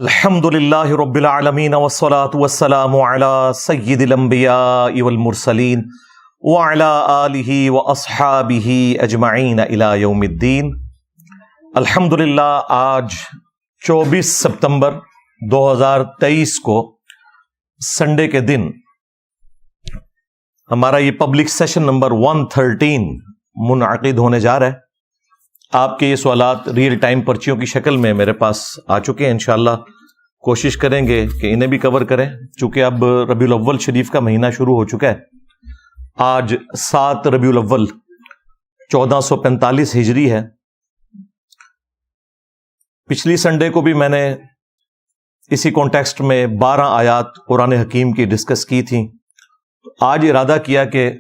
الحمدللہ رب العالمین والصلاة والسلام علی سید الانبیاء والمرسلین وعلی آلہ واصحابہ اجمعین الی یوم الدین۔ الحمدللہ آج 24 ستمبر 2023 کو سنڈے کے دن ہمارا یہ پبلک سیشن نمبر 113 منعقد ہونے جا رہا ہے۔ آپ کے یہ سوالات ریئل ٹائم پرچیوں کی شکل میں میرے پاس آ چکے ہیں، انشاءاللہ کوشش کریں گے کہ انہیں بھی کور کریں، چونکہ اب ربیع الاول شریف کا مہینہ شروع ہو چکا ہے۔ آج 7 ربیع الاول 1445 ہجری ہے۔ پچھلی سنڈے کو بھی میں نے اسی کانٹیکسٹ میں 12 آیات قرآن حکیم کی ڈسکس کی تھیں۔ آج ارادہ کیا کہ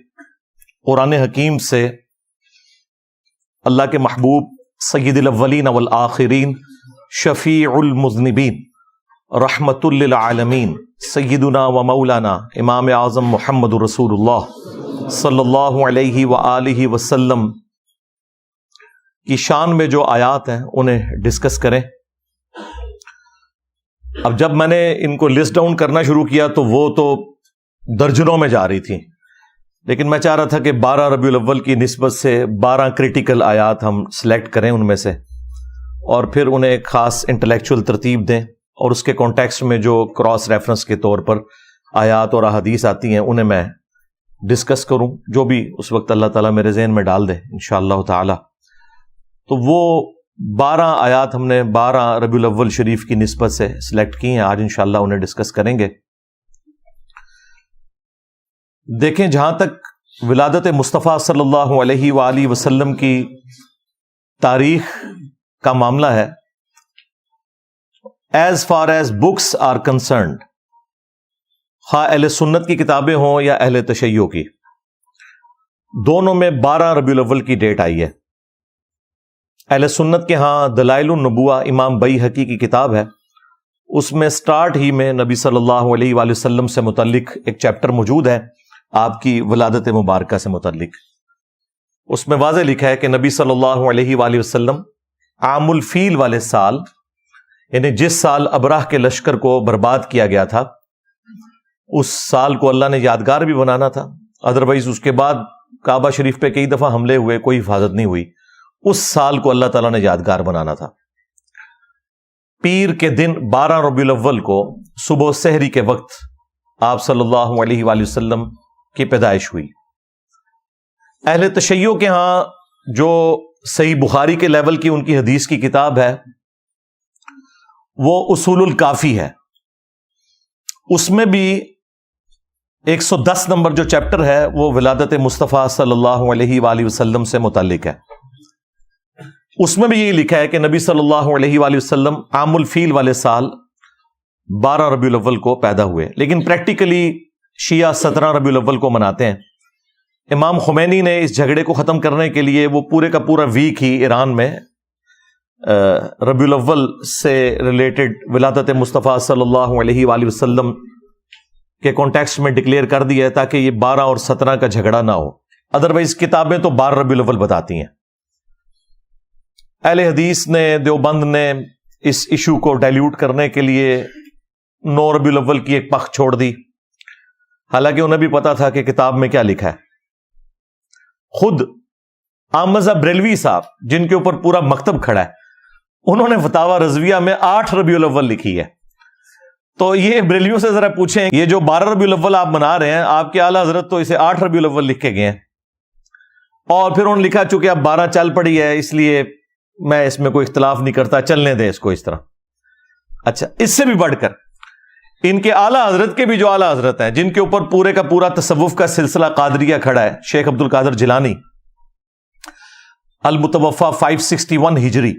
قرآن حکیم سے اللہ کے محبوب سید الاولین والآخرین، شفیع المذنبین، رحمت للعالمین، سیدنا و مولانا امام اعظم محمد رسول اللہ صلی اللہ علیہ وآلہ وسلم کی شان میں جو آیات ہیں انہیں ڈسکس کریں۔ اب جب میں نے ان کو لسٹ ڈاؤن کرنا شروع کیا تو وہ تو درجنوں میں جا رہی تھیں، لیکن میں چاہ رہا تھا کہ 12 ربیع الاول کی نسبت سے 12 کریٹیکل آیات ہم سلیکٹ کریں ان میں سے، اور پھر انہیں ایک خاص انٹلیکچول ترتیب دیں، اور اس کے کانٹیکسٹ میں جو کراس ریفرنس کے طور پر آیات اور احادیث آتی ہیں انہیں میں ڈسکس کروں، جو بھی اس وقت اللہ تعالیٰ میرے ذہن میں ڈال دے انشاءاللہ تعالی۔ تو وہ 12 آیات ہم نے 12 ربیع الاول شریف کی نسبت سے سلیکٹ کی ہیں، آج انشاءاللہ انہیں ڈسکس کریں گے۔ دیکھیں، جہاں تک ولادت مصطفیٰ صلی اللہ علیہ وآلہ وسلم کی تاریخ کا معاملہ ہے، as far as books are concerned, خواہ اہل سنت کی کتابیں ہوں یا اہل تشیع کی، دونوں میں 12 ربیع الاول کی ڈیٹ آئی ہے۔ اہل سنت کے ہاں دلائل النبوہ امام بیہقی کی کتاب ہے، اس میں سٹارٹ ہی میں نبی صلی اللہ علیہ وآلہ وسلم سے متعلق ایک چیپٹر موجود ہے، آپ کی ولادت مبارکہ سے متعلق۔ اس میں واضح لکھا ہے کہ نبی صلی اللہ علیہ وآلہ وسلم عام الفیل والے سال، یعنی جس سال ابراہ کے لشکر کو برباد کیا گیا تھا، اس سال کو اللہ نے یادگار بھی بنانا تھا، ادروائز اس کے بعد کعبہ شریف پہ کئی دفعہ حملے ہوئے، کوئی حفاظت نہیں ہوئی، اس سال کو اللہ تعالیٰ نے یادگار بنانا تھا۔ پیر کے دن 12 ربیع الاول کو صبح سحری کے وقت آپ صلی اللہ علیہ وآلہ وسلم کی پیدائش ہوئی۔ اہل تشیع کے ہاں جو صحیح بخاری کے لیول کی ان کی حدیث کی کتاب ہے وہ اصول الکافی ہے، اس میں بھی 110 نمبر جو چیپٹر ہے وہ ولادت مصطفیٰ صلی اللہ علیہ وآلہ وسلم سے متعلق ہے۔ اس میں بھی یہ لکھا ہے کہ نبی صلی اللہ علیہ وآلہ وسلم عام الفیل والے سال 12 ربیع الاول کو پیدا ہوئے، لیکن پریکٹیکلی شیعہ 17 ربیع الاول کو مناتے ہیں۔ امام خمینی نے اس جھگڑے کو ختم کرنے کے لیے وہ پورے کا پورا ویک ہی ایران میں ربیع الاول سے ریلیٹڈ ولادت مصطفیٰ صلی اللہ علیہ وآلہ وسلم کے کانٹیکسٹ میں ڈکلیئر کر دیا ہے تاکہ یہ 12 اور 17 کا جھگڑا نہ ہو، ادروائز کتابیں تو 12 ربیع الاول بتاتی ہیں۔ اہل حدیث نے، دیوبند نے اس ایشو کو ڈائلیوٹ کرنے کے لیے 9 ربیع الاول کی ایک پخ چھوڑ دی، حالانکہ انہیں بھی پتا تھا کہ کتاب میں کیا لکھا ہے۔ خود آمزہ بریلوی صاحب، جن کے اوپر پورا مکتب کھڑا ہے، انہوں نے فتاوی رضویہ میں 8 ربیع الاول لکھی ہے۔ تو یہ بریلویوں سے ذرا پوچھیں، یہ جو 12 ربیع الاول آپ منا رہے ہیں، آپ کے اعلیٰ حضرت تو اسے 8 ربیع الاول لکھ کے گئے ہیں، اور پھر انہوں نے لکھا چونکہ اب 12 چل پڑی ہے اس لیے میں اس میں کوئی اختلاف نہیں کرتا، چلنے دیں اس کو اس طرح۔ اچھا، اس سے بھی بڑھ کر ان کے اعلیٰ حضرت کے بھی جو اعلیٰ حضرت ہیں، جن کے اوپر پورے کا پورا تصوف کا سلسلہ قادریہ کھڑا ہے، شیخ عبد القادر جیلانی المتوفی 561 ہجری،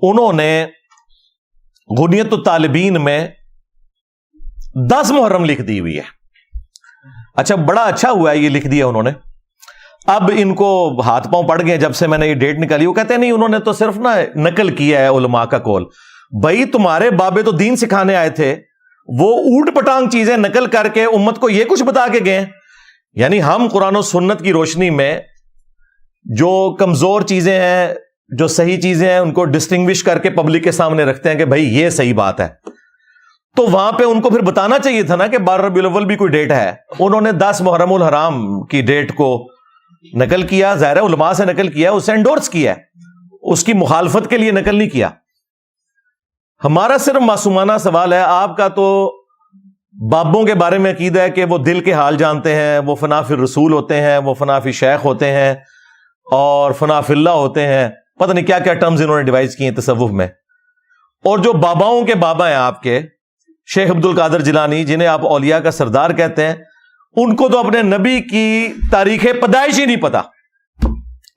انہوں نے غنیت الطالبین میں 10 محرم لکھ دی ہوئی ہے۔ اچھا، بڑا اچھا ہوا ہے یہ لکھ دیا انہوں نے۔ اب ان کو ہاتھ پاؤں پڑ گئے جب سے میں نے یہ ڈیٹ نکالی، وہ کہتے ہیں نہیں، انہوں نے تو صرف نقل کیا ہے علماء کا قول۔ بھائی، تمہارے بابے تو دین سکھانے آئے تھے، وہ اوٹ پٹانگ چیزیں نقل کر کے امت کو یہ کچھ بتا کے گئے۔ یعنی ہم قرآن و سنت کی روشنی میں جو کمزور چیزیں ہیں جو صحیح چیزیں ہیں ان کو ڈسٹنگوش کر کے پبلک کے سامنے رکھتے ہیں کہ بھائی یہ صحیح بات ہے، تو وہاں پہ ان کو پھر بتانا چاہیے تھا نا کہ 12 ربیع الاول بھی کوئی ڈیٹ ہے. انہوں نے 10 محرم الحرام کی ڈیٹ کو نقل کیا، ظاہر علماء سے نقل کیا، اسے انڈورس کیا، اس کی مخالفت کے لیے نقل نہیں کیا. ہمارا صرف معصومانہ سوال ہے، آپ کا تو بابوں کے بارے میں عقیدہ ہے کہ وہ دل کے حال جانتے ہیں، وہ فنا فی الرسول ہوتے ہیں، وہ فنا فی شیخ ہوتے ہیں، اور فنا فی اللہ ہوتے ہیں، پتہ نہیں کیا کیا ٹرمز انہوں نے ڈیوائز کیے ہیں تصوف میں. اور جو باباؤں کے بابا ہیں آپ کے شیخ عبد القادر جیلانی، جنہیں آپ اولیاء کا سردار کہتے ہیں، ان کو تو اپنے نبی کی تاریخ پیدائش ہی نہیں پتا،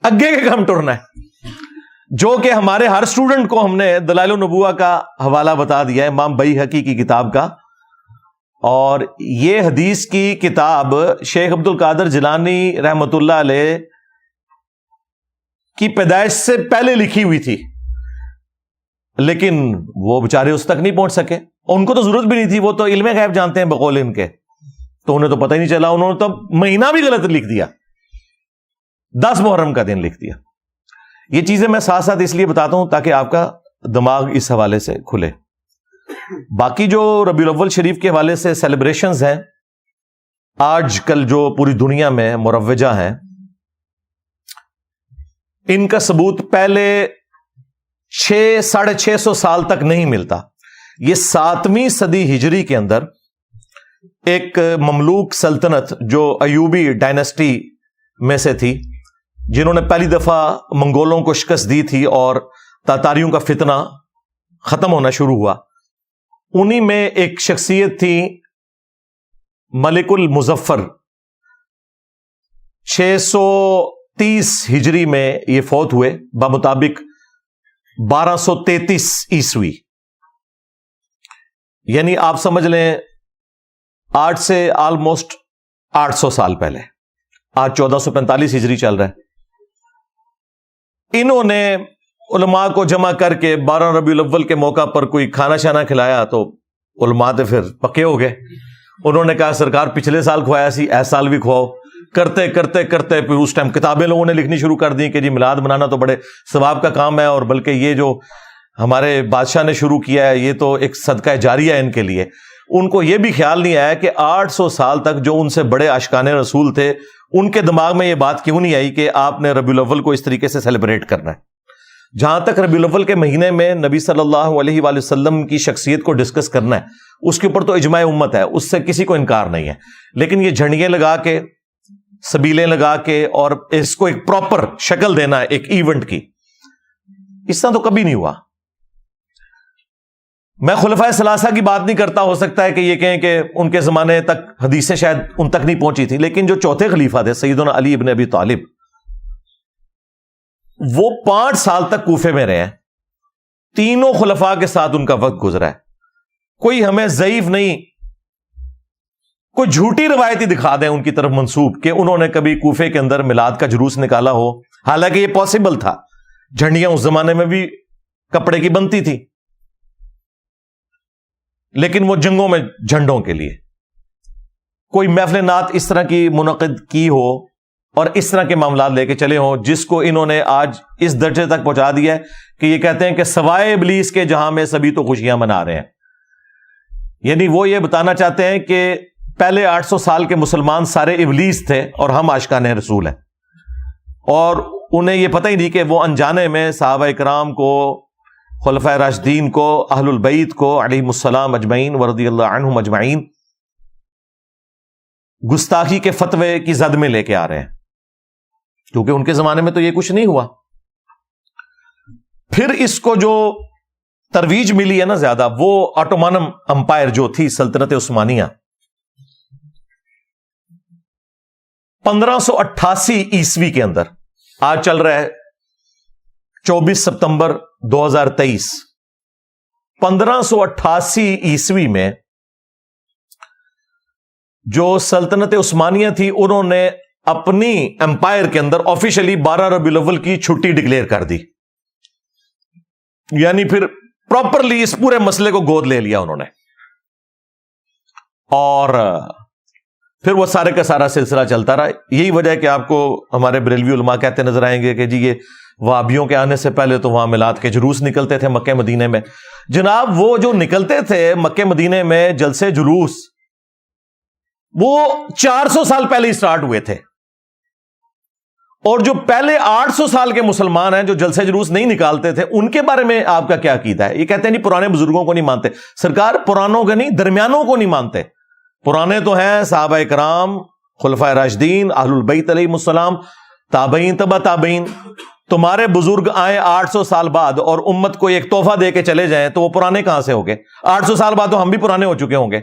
اگے کے کم ٹرنا ہے. جو کہ ہمارے ہر اسٹوڈنٹ کو ہم نے دلائل النبوہ کا حوالہ بتا دیا ہے، امام بیہقی کی کتاب کا. اور یہ حدیث کی کتاب شیخ عبد القادر جیلانی رحمت اللہ علیہ کی پیدائش سے پہلے لکھی ہوئی تھی، لیکن وہ بیچارے اس تک نہیں پہنچ سکے. ان کو تو ضرورت بھی نہیں تھی، وہ تو علم غیب جانتے ہیں بقول ان کے، تو انہیں تو پتہ ہی نہیں چلا. انہوں نے تو مہینہ بھی غلط لکھ دیا، 10 محرم کا دن لکھ دیا. یہ چیزیں میں ساتھ ساتھ اس لیے بتاتا ہوں تاکہ آپ کا دماغ اس حوالے سے کھلے. باقی جو ربیع الاول شریف کے حوالے سے سیلیبریشنز ہیں آج کل جو پوری دنیا میں مروجہ ہیں، ان کا ثبوت پہلے 600-650 سال تک نہیں ملتا. یہ 7ویں صدی ہجری کے اندر ایک مملوک سلطنت جو ایوبی ڈائنسٹی میں سے تھی، جنہوں نے پہلی دفعہ منگولوں کو شکست دی تھی اور تاتاریوں کا فتنہ ختم ہونا شروع ہوا، انہی میں ایک شخصیت تھی ملک المظفر. 630 ہجری میں یہ فوت ہوئے، بمطابق 1233 عیسوی، یعنی آپ سمجھ لیں آج سے آلموسٹ 800 سال پہلے. آج 1445 ہجری چل رہا ہے. انہوں نے علماء کو جمع کر کے 12 ربیع الاول کے موقع پر کوئی کھانا شانا کھلایا، تو علماء تو پھر پکے ہو گئے. انہوں نے کہا سرکار پچھلے سال کھوایا سی، اس سال بھی کھواؤ. کرتے کرتے کرتے پھر اس ٹائم کتابیں لوگوں نے لکھنی شروع کر دی کہ جی میلاد منانا تو بڑے ثواب کا کام ہے، اور بلکہ یہ جو ہمارے بادشاہ نے شروع کیا ہے یہ تو ایک صدقہ جاریہ ہے ان کے لیے. ان کو یہ بھی خیال نہیں آیا کہ 800 سال تک جو ان سے بڑے عاشقان رسول تھے، ان کے دماغ میں یہ بات کیوں نہیں آئی کہ آپ نے ربیع الاول کو اس طریقے سے سیلیبریٹ کرنا ہے. جہاں تک ربیع الاول کے مہینے میں نبی صلی اللہ علیہ وآلہ وسلم کی شخصیت کو ڈسکس کرنا ہے، اس کے اوپر تو اجماع امت ہے، اس سے کسی کو انکار نہیں ہے. لیکن یہ جھنڈیاں لگا کے، سبیلیں لگا کے، اور اس کو ایک پراپر شکل دینا ایک ایونٹ کی، اس طرح تو کبھی نہیں ہوا. میں خلفائے ثلاثہ کی بات نہیں کرتا، ہو سکتا ہے کہ یہ کہیں کہ ان کے زمانے تک حدیثیں شاید ان تک نہیں پہنچی تھی، لیکن جو چوتھے خلیفہ تھے سیدنا علی ابن ابی طالب، وہ 5 سال تک کوفے میں رہے ہیں. تینوں خلفاء کے ساتھ ان کا وقت گزرا ہے. کوئی ہمیں ضعیف نہیں، کوئی جھوٹی روایتی دکھا دیں ان کی طرف منسوب کہ انہوں نے کبھی کوفے کے اندر میلاد کا جلوس نکالا ہو، حالانکہ یہ پاسبل تھا. جھنڈیاں اس زمانے میں بھی کپڑے کی بنتی تھی، لیکن وہ جنگوں میں جھنڈوں کے لیے. کوئی محفل نعت اس طرح کی منعقد کی ہو اور اس طرح کے معاملات لے کے چلے ہوں، جس کو انہوں نے آج اس درجے تک پہنچا دیا ہے کہ یہ کہتے ہیں کہ سوائے ابلیس کے جہاں میں سبھی تو خوشیاں منا رہے ہیں. یعنی وہ یہ بتانا چاہتے ہیں کہ پہلے 800 سال کے مسلمان سارے ابلیس تھے اور ہم عاشقان رسول ہیں، اور انہیں یہ پتہ ہی نہیں کہ وہ انجانے میں صحابہ اکرام کو، خلفائے راشدین کو، اہل البیت کو علیہم السلام اجمعین ورضی اللہ عنہم اجمعین گستاخی کے فتوے کی زد میں لے کے آ رہے ہیں، کیونکہ ان کے زمانے میں تو یہ کچھ نہیں ہوا. پھر اس کو جو ترویج ملی ہے نا زیادہ، وہ آٹومانم امپائر جو تھی سلطنت عثمانیہ، 1588 عیسوی کے اندر، آج چل رہا ہے 24 ستمبر 2023، 1588 عیسوی میں جو سلطنت عثمانیہ تھی، انہوں نے اپنی امپائر کے اندر آفیشلی 12 ربیع الاول کی چھٹی ڈکلیئر کر دی. یعنی پھر پراپرلی اس پورے مسئلے کو گود لے لیا انہوں نے، اور پھر وہ سارے کا سارا سلسلہ چلتا رہا. یہی وجہ ہے کہ آپ کو ہمارے بریلوی علماء کہتے نظر آئیں گے کہ جی یہ وہابیوں کے آنے سے پہلے تو وہاں میلاد کے جلوس نکلتے تھے مکہ مدینے میں. جناب وہ جو نکلتے تھے مکہ مدینے میں جلسے جلوس، وہ 400 سال پہلے اسٹارٹ ہوئے تھے. اور جو پہلے 800 سال کے مسلمان ہیں جو جلسے جلوس نہیں نکالتے تھے، ان کے بارے میں آپ کا کیا عقیدہ ہے؟ یہ کہتے ہیں نہیں پرانے بزرگوں کو نہیں مانتے. سرکار پرانوں کے نہیں، درمیانوں کو نہیں مانتے. پرانے تو ہیں صحابہ کرام، خلفائے راشدین، اہل البیت علیہم السلام، تابعین، تبع تابعین. تمہارے بزرگ آئے 800 سال بعد اور امت کو ایک تحفہ دے کے چلے جائیں تو وہ پرانے کہاں سے ہو گئے؟ 800 سال بعد تو ہم بھی پرانے ہو چکے ہوں گے.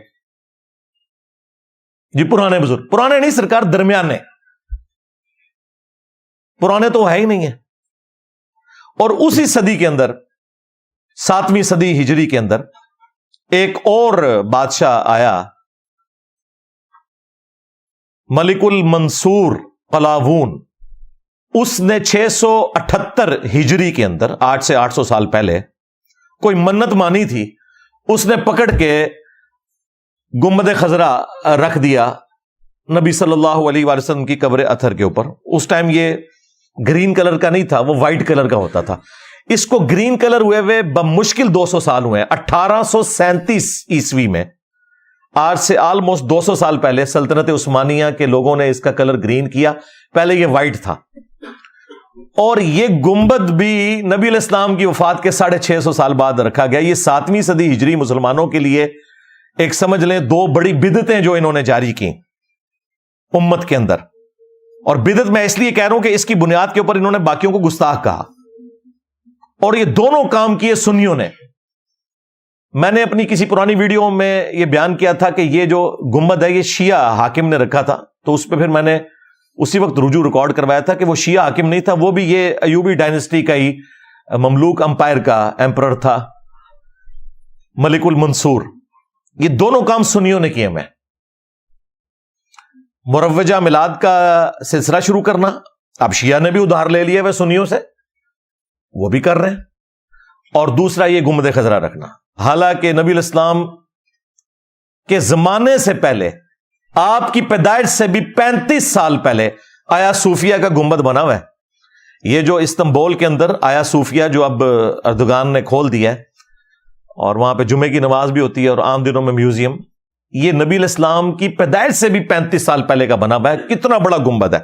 جی پرانے بزرگ، پرانے نہیں سرکار، درمیانے. پرانے تو ہے ہی نہیں ہے. اور اسی صدی کے اندر، 7ویں صدی ہجری کے اندر، ایک اور بادشاہ آیا، ملک المنصور قلاوون. اس نے 678 ہجری کے اندر، 8 سے 800 سال پہلے، کوئی منت مانی تھی. اس نے پکڑ کے گنبد خضرا رکھ دیا نبی صلی اللہ علیہ وآلہ وسلم کی قبر اطہر کے اوپر. اس ٹائم یہ گرین کلر کا نہیں تھا، وہ وائٹ کلر کا ہوتا تھا. اس کو گرین کلر ہوئے بمشکل 200 سال ہوئے ہیں. 1837 عیسوی میں، آج سے آلموسٹ 200 سال پہلے، سلطنت عثمانیہ کے لوگوں نے اس کا کلر گرین کیا. پہلے یہ وائٹ تھا. اور یہ گنبد بھی نبی علیہ السلام کی وفات کے 650 سال بعد رکھا گیا. یہ 7ویں صدی ہجری مسلمانوں کے لیے ایک سمجھ لیں 2 بڑی بدعتیں جو انہوں نے جاری کی امت کے اندر. اور بدعت میں اس لیے کہہ رہا ہوں کہ اس کی بنیاد کے اوپر انہوں نے باقیوں کو گستاخ کہا. اور یہ دونوں کام کیے سنیوں نے. میں نے اپنی کسی پرانی ویڈیو میں یہ بیان کیا تھا کہ یہ جو گنبد ہے یہ شیعہ حاکم نے رکھا تھا. تو اس پہ پھر میں نے اسی وقت رجوع ریکارڈ کروایا تھا کہ وہ شیعہ حاکم نہیں تھا، وہ بھی یہ ایوبی ڈائنسٹی کا ہی مملوک امپائر کا ایمپرر تھا، ملک المنصور. یہ دونوں کام سنیوں نے کیے. میں مروجہ میلاد کا سلسلہ شروع کرنا، اب شیعہ نے بھی ادھار لے لیا ہے سنیوں سے، وہ بھی کر رہے ہیں. اور دوسرا یہ گنبد خضرا رکھنا. حالانکہ نبی علیہ السلام کے زمانے سے پہلے، آپ کی پیدائش سے بھی 35 سال پہلے، آیا صوفیہ کا گنبد بنا ہوا ہے. یہ جو استنبول کے اندر آیا صوفیہ جو اب اردوغان نے کھول دیا ہے، اور وہاں پہ جمعے کی نماز بھی ہوتی ہے اور عام دنوں میں میوزیم، یہ نبی علیہ السلام کی پیدائش سے بھی 35 سال پہلے کا بنا ہوا ہے. کتنا بڑا گنبد ہے.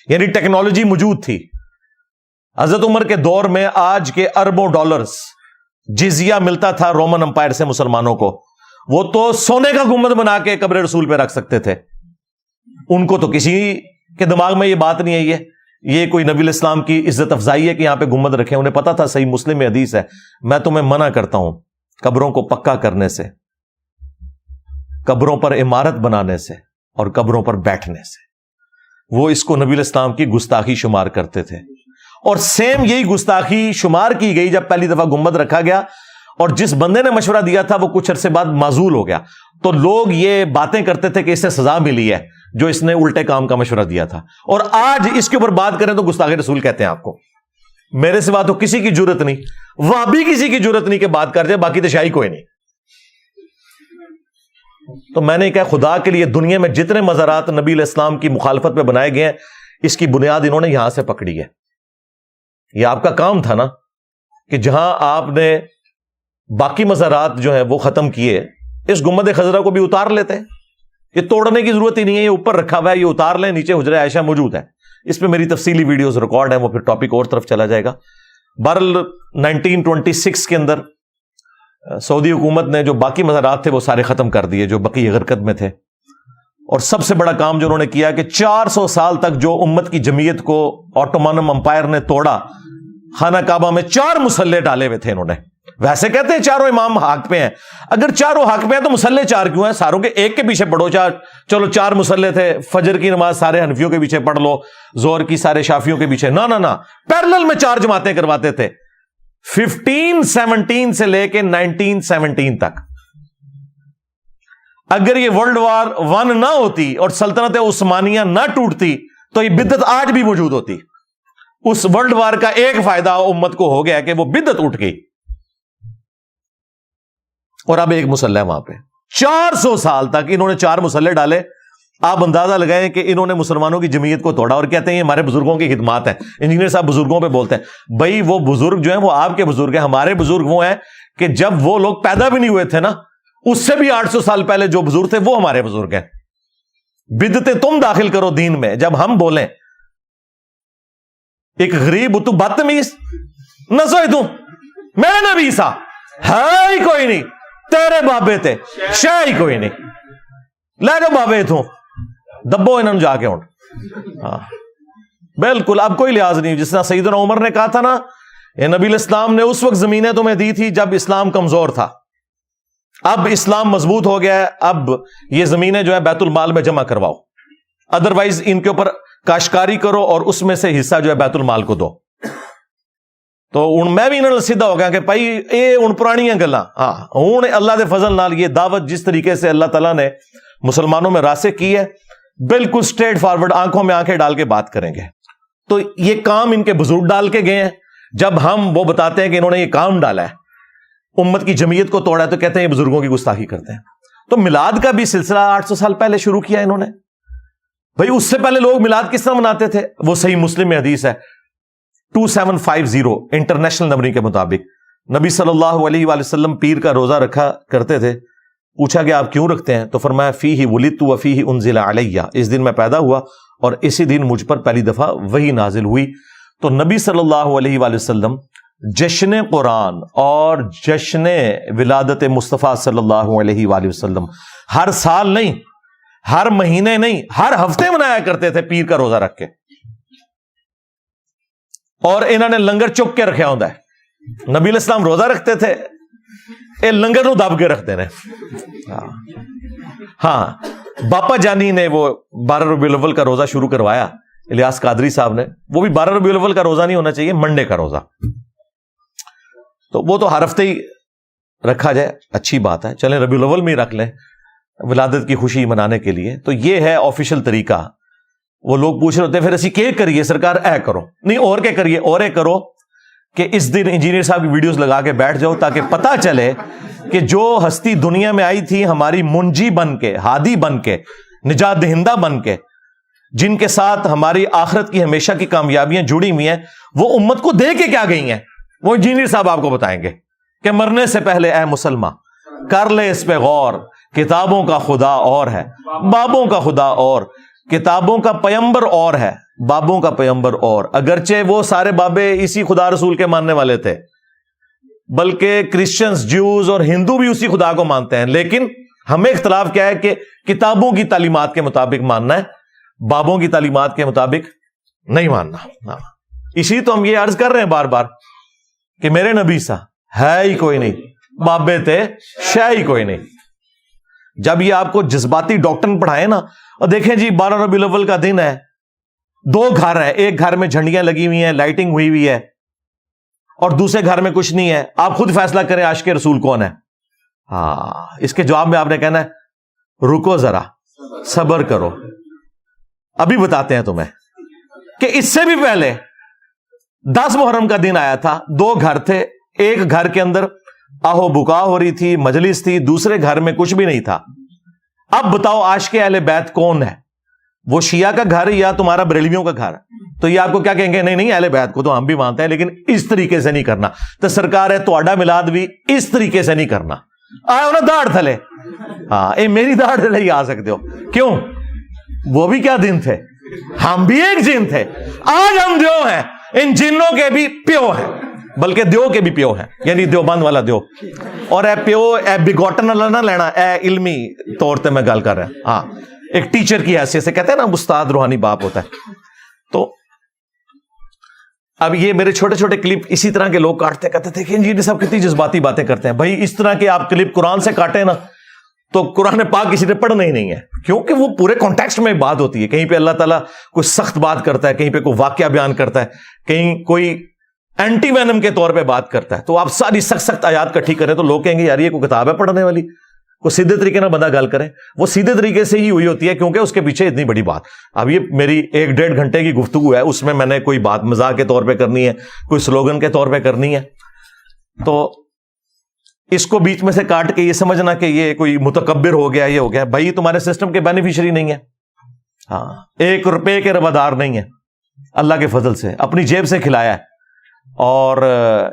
یعنی ٹیکنالوجی موجود تھی. حضرت عمر کے دور میں آج کے اربوں ڈالرز جزیہ ملتا تھا رومن امپائر سے مسلمانوں کو. وہ تو سونے کا گنبد بنا کے قبر رسول پہ رکھ سکتے تھے. ان کو تو کسی کے دماغ میں یہ بات نہیں آئی ہے یہ کوئی نبی علیہ السلام کی عزت افزائی ہے کہ یہاں پہ گنبد رکھے. انہیں پتا تھا. صحیح مسلم میں حدیث ہے، میں تمہیں منع کرتا ہوں قبروں کو پکا کرنے سے، قبروں پر عمارت بنانے سے، اور قبروں پر بیٹھنے سے. وہ اس کو نبی علیہ السلام کی گستاخی شمار کرتے تھے. اور سیم یہی گستاخی شمار کی گئی جب پہلی دفعہ گنبد رکھا گیا. اور جس بندے نے مشورہ دیا تھا وہ کچھ عرصے بعد معزول ہو گیا. تو لوگ یہ باتیں کرتے تھے کہ اس سے سزا ملی ہے جو اس نے الٹے کام کا مشورہ دیا تھا. اور آج اس کے اوپر بات کریں تو گستاخی رسول کہتے ہیں آپ کو. میرے سوا تو کسی کی جرت نہیں، وہاں بھی کسی کی جرت نہیں کہ بات کر جائے، باقی تو شاہی کوئی نہیں. تو میں نے کہا خدا کے لیے دنیا میں جتنے مزارات نبی علیہ السلام کی مخالفت پہ بنائے گئے ہیں، اس کی بنیاد انہوں نے یہاں سے پکڑی ہے. یہ آپ کا کام تھا نا کہ جہاں آپ نے باقی مزارات جو ہیں وہ ختم کیے، اس گنبد خضرا کو بھی اتار لیتے. یہ توڑنے کی ضرورت ہی نہیں ہے، یہ اوپر رکھا ہوا ہے، یہ اتار لیں. نیچے حجرہ عائشہ موجود ہے، اس پہ میری تفصیلی ویڈیوز ریکارڈ ہیں، وہ پھر ٹاپک اور طرف چلا جائے گا. بہرحال 1926 کے اندر سعودی حکومت نے جو باقی مزارات تھے وہ سارے ختم کر دیے جو بقیہ غرقد میں تھے. اور سب سے بڑا کام جو انہوں نے کیا کہ 400 سال تک جو امت کی جمعیت کو آٹومانم امپائر نے توڑا، خانہ کعبہ میں 4 مسلح ڈالے ہوئے تھے انہوں نے. ویسے کہتے ہیں چاروں امام حق پہ ہیں، اگر چاروں حق پہ ہیں تو مسلح 4 کیوں ہیں؟ ساروں کے ایک کے پیچھے پڑھو. چلو 4 مسلح تھے، فجر کی نماز سارے حنفیوں کے پیچھے پڑھ لو، ظہر کی سارے شافیوں کے پیچھے. نہ پیرلل میں 4 جماعتیں کرواتے تھے 1517 سے لے کے 1917 تک. اگر یہ ورلڈ وار 1 نہ ہوتی اور سلطنت عثمانیہ نہ ٹوٹتی تو یہ بدعت آج بھی موجود ہوتی. اس ورلڈ وار کا ایک فائدہ امت کو ہو گیا کہ وہ بدعت اٹھ گئی. اور اب ایک مسلح وہاں پہ 400 سال تک انہوں نے 4 مسلح ڈالے. آپ اندازہ لگائیں کہ انہوں نے مسلمانوں کی جمعیت کو توڑا اور کہتے ہیں یہ ہمارے بزرگوں کی خدمات ہیں. انجینئر صاحب بزرگوں پہ بولتے ہیں. بھائی وہ بزرگ جو ہیں وہ آپ کے بزرگ ہیں. ہمارے بزرگ وہ ہیں کہ جب وہ لوگ پیدا بھی نہیں ہوئے تھے نا, اس سے بھی 800 سال پہلے جو بزرگ تھے وہ ہمارے بزرگ ہیں. بدعتیں تم داخل کرو دین میں. جب ہم بولیں ایک غریب تو بدتمیز نہ سوئے تو میرے نبی سا ہے ہی کوئی نہیں, تیرے بابے تھے شے ہی کوئی نہیں, لے جاؤ بابے تو دبو انہوں جا کے اٹھ. ہاں بالکل اب کوئی لحاظ نہیں. جس طرح سیدنا عمر نے کہا تھا نا, یہ نبی الاسلام نے اس وقت زمینیں تمہیں دی تھی جب اسلام کمزور تھا, اب اسلام مضبوط ہو گیا ہے, اب یہ زمینیں جو ہے بیت المال میں جمع کرواؤ, ادروائز ان کے اوپر کاشتکاری کرو اور اس میں سے حصہ جو ہے بیت المال کو دو. تو میں بھی انہوں نے سیدھا ہو گیا کہ بھائی یہ ہوں پرانیاں گلاں. ہاں ہوں اللہ دے فضل نال یہ دعوت جس طریقے سے اللہ تعالیٰ نے مسلمانوں میں راسخ کی ہے, بالکل سٹریٹ فارورڈ آنکھوں میں آنکھیں ڈال کے بات کریں گے. تو یہ کام ان کے بزرگ ڈال کے گئے ہیں. جب ہم وہ بتاتے ہیں کہ انہوں نے یہ کام ڈالا ہے, امت کی جمعیت کو توڑا ہے, تو کہتے ہیں یہ بزرگوں کی گستاخی کرتے ہیں. تو میلاد کا بھی سلسلہ 800 سال پہلے شروع کیا انہوں نے. بھائی اس سے پہلے لوگ میلاد کس طرح مناتے تھے؟ وہ صحیح مسلم میں حدیث ہے 2750 انٹرنیشنل نمبر کے مطابق. نبی صلی اللہ علیہ وآلہ وسلم پیر کا روزہ رکھا کرتے تھے. پوچھا کہ آپ کیوں رکھتے ہیں؟ تو فرمایا فیہ ولدت وفیہ انزل علیہ, اس دن میں پیدا ہوا اور اسی دن مجھ پر پہلی دفعہ وحی نازل ہوئی. تو نبی صلی اللہ علیہ وآلہ وسلم جشن قرآن اور جشن ولادت مصطفیٰ صلی اللہ علیہ وآلہ وسلم ہر سال نہیں, ہر مہینے نہیں, ہر ہفتے منایا کرتے تھے پیر کا روزہ رکھ کے. اور انہوں نے لنگر چک کے رکھا ہوتا ہے. نبی علیہ السلام روزہ رکھتے تھے, اے لنگر نو دب کے رکھتے ہیں. ہاں باپا جانی نے وہ 12 ربیع الاول کا روزہ شروع کروایا, الیاس قادری صاحب نے. وہ بھی 12 ربیع الاول کا روزہ نہیں ہونا چاہیے, منڈے کا روزہ. تو وہ تو ہر ہفتے ہی رکھا جائے, اچھی بات ہے. چلیں ربیع الاول میں ہی رکھ لیں ولادت کی خوشی منانے کے لیے. تو یہ ہے آفیشل طریقہ. وہ لوگ پوچھ رہے ہوتے ہیں پھر اسی کے کریے سرکار, اے کرو نہیں اور کیا کریے, اور اے کرو کہ اس دن انجینئر صاحب کی ویڈیوز لگا کے بیٹھ جاؤ تاکہ پتہ چلے کہ جو ہستی دنیا میں آئی تھی ہماری منجی بن کے, ہادی بن کے, نجات دہندہ بن کے, جن کے ساتھ ہماری آخرت کی ہمیشہ کی کامیابیاں جڑی ہوئی ہیں, وہ امت کو دے کے کیا گئی ہیں وہ انجینئر صاحب آپ کو بتائیں گے کہ مرنے سے پہلے اے مسلمان کر لے اس پہ غور, کتابوں کا خدا اور ہے, بابوں کا خدا اور, کتابوں کا پیمبر اور ہے, بابوں کا پیمبر اور. اگرچہ وہ سارے بابے اسی خدا رسول کے ماننے والے تھے, بلکہ کرسچنز, جیوز اور ہندو بھی اسی خدا کو مانتے ہیں, لیکن ہمیں اختلاف کیا ہے کہ کتابوں کی تعلیمات کے مطابق ماننا ہے, بابوں کی تعلیمات کے مطابق نہیں ماننا. اسی تو ہم یہ عرض کر رہے ہیں بار بار کہ میرے نبی سا ہے ہی کوئی نہیں, بابے تھے شے ہی کوئی نہیں. جب یہ آپ کو جذباتی ڈاکٹرن پڑھائے نا, اور دیکھیں جی 12 ربیع الاول کا دن ہے, 2 گھر ہیں, ایک گھر میں جھنڈیاں لگی ہوئی ہیں, لائٹنگ ہوئی ہوئی ہے, اور دوسرے گھر میں کچھ نہیں ہے. آپ خود فیصلہ کریں عاشق رسول کون ہے. ہاں اس کے جواب میں آپ نے کہنا ہے رکو ذرا صبر کرو, ابھی بتاتے ہیں تمہیں. کہ اس سے بھی پہلے 10 محرم کا دن آیا تھا, 2 گھر تھے, ایک گھر کے اندر آہو بکا ہو رہی تھی, مجلس تھی, دوسرے گھر میں کچھ بھی نہیں تھا. اب بتاؤ عاشق اہل بیت کون ہے, وہ شیعہ کا گھر یا تمہارا بریلویوں کا گھر؟ تو یہ آپ کو کیا کہیں گے, نہیں اہل بیت کو تو ہم بھی مانتے ہیں لیکن اس طریقے سے نہیں کرنا. تو سرکار ہے تہاڈا میلاد بھی اس طریقے سے نہیں کرنا. آئے ہو نا داڑھ تھلے, ہاں اے میری داڑھ تھلے ہی آ سکتے ہو. کیوں؟ وہ بھی کیا دن تھے, ہم بھی ایک جن تھے. آج ہم دیو ہیں, ان جنوں کے بھی پیو ہیں, بلکہ دیو کے بھی پیو ہیں, یعنی دیوبند والا دیو. اور اے پیو اے بگوٹن والا نہ لینا, اے علمی طور پہ میں گل کر رہا ہوں. ہاں ایک ٹیچر کی حیثیت سے, کہتے ہیں نا استاد روحانی باپ ہوتا ہے. تو اب یہ میرے چھوٹے چھوٹے کلپ اسی طرح کے لوگ کاٹتے, کہتے تھے کہ انجینئر صاحب کتنی جذباتی باتیں کرتے ہیں. بھائی اس طرح کے آپ کلپ قرآن سے کاٹیں نا تو قرآن پاک کسی نے پڑھنا ہی نہیں ہے, کیونکہ وہ پورے کانٹیکسٹ میں بات ہوتی ہے. کہیں پہ اللہ تعالیٰ کوئی سخت بات کرتا ہے, کہیں پہ کوئی واقعہ بیان کرتا ہے, کہیں کوئی اینٹی وینم کے طور پہ بات کرتا ہے. تو آپ ساری سخت آیات کٹھی کریں تو لوگ کہیں گے یار یہ کوئی کتاب ہے پڑھنے والی, کوئی سیدھے طریقے نہ بندہ گل کریں. وہ سیدھے طریقے سے ہی ہوئی ہوتی ہے کیونکہ اس کے پیچھے اتنی بڑی بات. اب یہ میری 1-1.5 گھنٹے کی گفتگو ہے, اس میں نے کوئی بات مزاح کے طور پہ کرنی ہے, کوئی سلوگن کے طور پہ کرنی ہے, تو اس کو بیچ میں سے کاٹ کے یہ سمجھنا کہ یہ کوئی متکبر ہو گیا, یہ ہو گیا. بھائی تمہارے سسٹم کے بینیفیشری نہیں ہے, ہاں، 1 روپے کے روادار نہیں ہے، اللہ کے فضل سے اپنی جیب سے کھلایا ہے. اور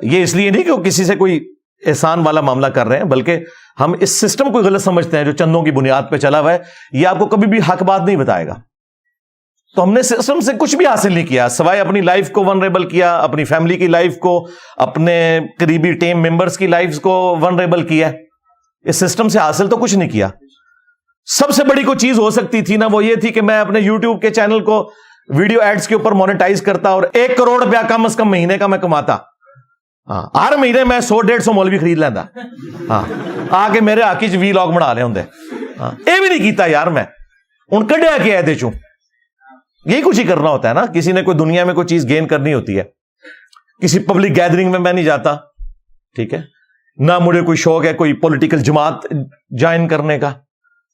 یہ اس لیے نہیں کہ وہ کسی سے کوئی احسان والا معاملہ کر رہے ہیں، بلکہ ہم اس سسٹم کو غلط سمجھتے ہیں جو چندوں کی بنیاد پہ چلا ہوا ہے. یہ آپ کو کبھی بھی حق بات نہیں بتائے گا. تو ہم نے سسٹم سے کچھ بھی حاصل نہیں کیا سوائے اپنی لائف کو ونریبل کیا، اپنی فیملی کی لائف کو، اپنے قریبی ٹیم ممبرز کی لائف کو ونریبل کیا. اس سسٹم سے حاصل تو کچھ نہیں کیا. سب سے بڑی کوئی چیز ہو سکتی تھی نا، وہ یہ تھی کہ میں اپنے یوٹیوب کے چینل کو ویڈیو ایڈز کے اوپر مونیٹائز کرتا اور 1 کروڑ روپیہ کم از کم مہینے کا میں کماتا. ہاں، ہر مہینے میں 100-150 مولوی خرید لینا. ہاں، آ کے میرے آکی چ وی لاگ بنا لے ہوں. ہاں، یہ بھی نہیں کیتا یار. میں ہوں کڈیا کے آئے چوں یہی کچھ ہی کرنا ہوتا ہے نا. کسی نے کوئی دنیا میں کوئی چیز گین کرنی ہوتی ہے. کسی پبلک گیدرنگ میں نہیں جاتا، ٹھیک ہے، نہ مجھے کوئی شوق ہے کوئی پولیٹیکل جماعت جوائن کرنے کا.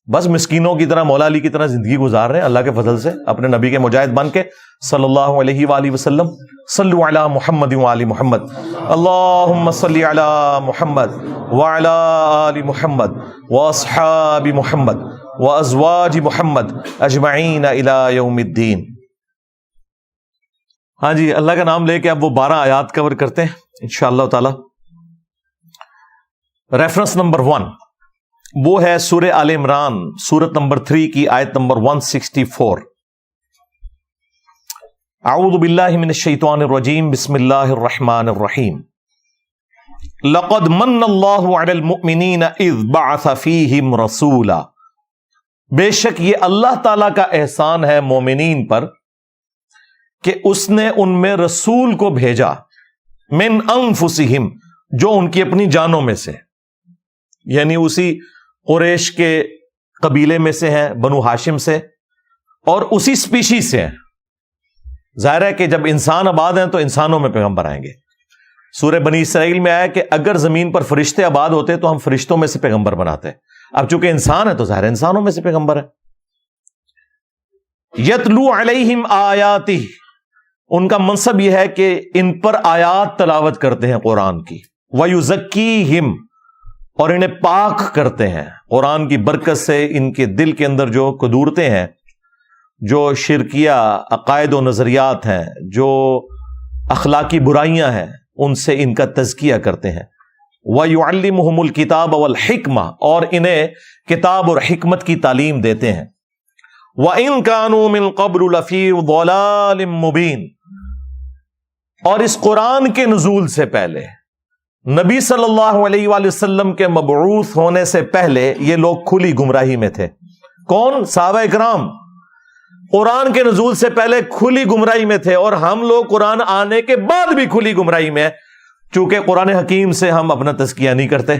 بس مسکینوں کی طرح، مولا علی کی طرح زندگی گزار رہے ہیں اللہ کے فضل سے، اپنے نبی کے مجاہد بن کے صلی اللہ علیہ وآلہ وسلم. صلو علی محمد وآل محمد، اللہم صلی علی محمد وعلی آل محمد واصحاب محمد وازواج محمد اجمعین الی یوم الدین. ہاں جی، اللہ کا نام لے کے اب وہ 12 آیات کور کرتے ہیں انشاءاللہ تعالی. ریفرنس نمبر 1 وہ ہے سورہ آل عمران سورت نمبر 3 کی آیت نمبر 164. اعوذ باللہ من الشیطان الرجیم، بسم اللہ الرحمن الرحیم. لقد من اللہ علی المؤمنین اذ بعث فیہم رسولا. بے شک یہ اللہ تعالی کا احسان ہے مومنین پر کہ اس نے ان میں رسول کو بھیجا، من انفسہم، جو ان کی اپنی جانوں میں سے، یعنی اسی قریش کے قبیلے میں سے ہیں، بنو ہاشم سے، اور اسی سپیشیز سے ہیں. ظاہر ہے کہ جب انسان آباد ہیں تو انسانوں میں پیغمبر آئیں گے. سورہ بنی اسرائیل میں آیا کہ اگر زمین پر فرشتے آباد ہوتے تو ہم فرشتوں میں سے پیغمبر بناتے. اب چونکہ انسان ہے تو ظاہر انسانوں میں سے پیغمبر ہے. یتلو علیہم آیاتہ، ان کا منصب یہ ہے کہ ان پر آیات تلاوت کرتے ہیں قرآن کی. ویزکیہم، اور انہیں پاک کرتے ہیں قرآن کی برکت سے. ان کے دل کے اندر جو قدورتیں ہیں، جو شرکیہ عقائد و نظریات ہیں، جو اخلاقی برائیاں ہیں، ان سے ان کا تزکیہ کرتے ہیں. وَيُعَلِّمُهُمُ الْكِتَابَ وَالْحِكْمَةَ، اور انہیں کتاب اور حکمت کی تعلیم دیتے ہیں. وَإِن كَانُوا مِن قَبْلُ لَفِي ضَلَالٍ مُبِينٍ، اور اس قرآن کے نزول سے پہلے، نبی صلی اللہ علیہ وآلہ وسلم کے مبعوث ہونے سے پہلے یہ لوگ کھلی گمراہی میں تھے. کون؟ صحابہ اکرام. قرآن کے نزول سے پہلے کھلی گمراہی میں تھے، اور ہم لوگ قرآن آنے کے بعد بھی کھلی گمراہی میں ہیں، چونکہ قرآن حکیم سے ہم اپنا تزکیہ نہیں کرتے.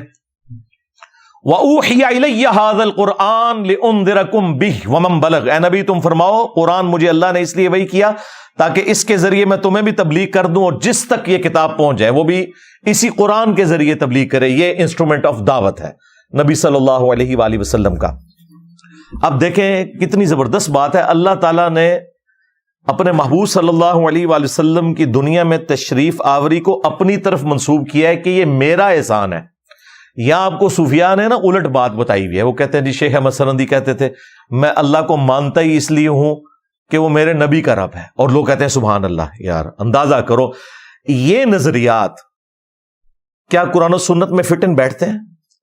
وَأُوحِيَ إِلَيَّ هَذَا الْقُرْآنُ لِأُنذِرَكُمْ بِهِ وَمَنْ بَلَغَ. اے نبی تم فرماؤ قرآن مجھے اللہ نے اس لیے وحی کیا تاکہ اس کے ذریعے میں تمہیں بھی تبلیغ کر دوں، اور جس تک یہ کتاب پہنچ جائے وہ بھی اسی قرآن کے ذریعے تبلیغ کرے. یہ انسٹرومنٹ آف دعوت ہے نبی صلی اللہ علیہ وآلہ وسلم کا. اب دیکھیں کتنی زبردست بات ہے. اللہ تعالیٰ نے اپنے محبوب صلی اللہ علیہ وآلہ وسلم کی دنیا میں تشریف آوری کو اپنی طرف منسوب کیا ہے کہ یہ میرا احسان ہے. یہاں آپ کو صوفیاء نے نا الٹ بات بتائی ہوئی ہے. وہ کہتے ہیں جی شیخ احمد سرندی کہتے تھے میں اللہ کو مانتا ہی اس لیے ہوں کہ وہ میرے نبی کا رب ہے، اور لوگ کہتے ہیں سبحان اللہ. یار اندازہ کرو یہ نظریات کیا قرآن و سنت میں فٹ ان بیٹھتے ہیں؟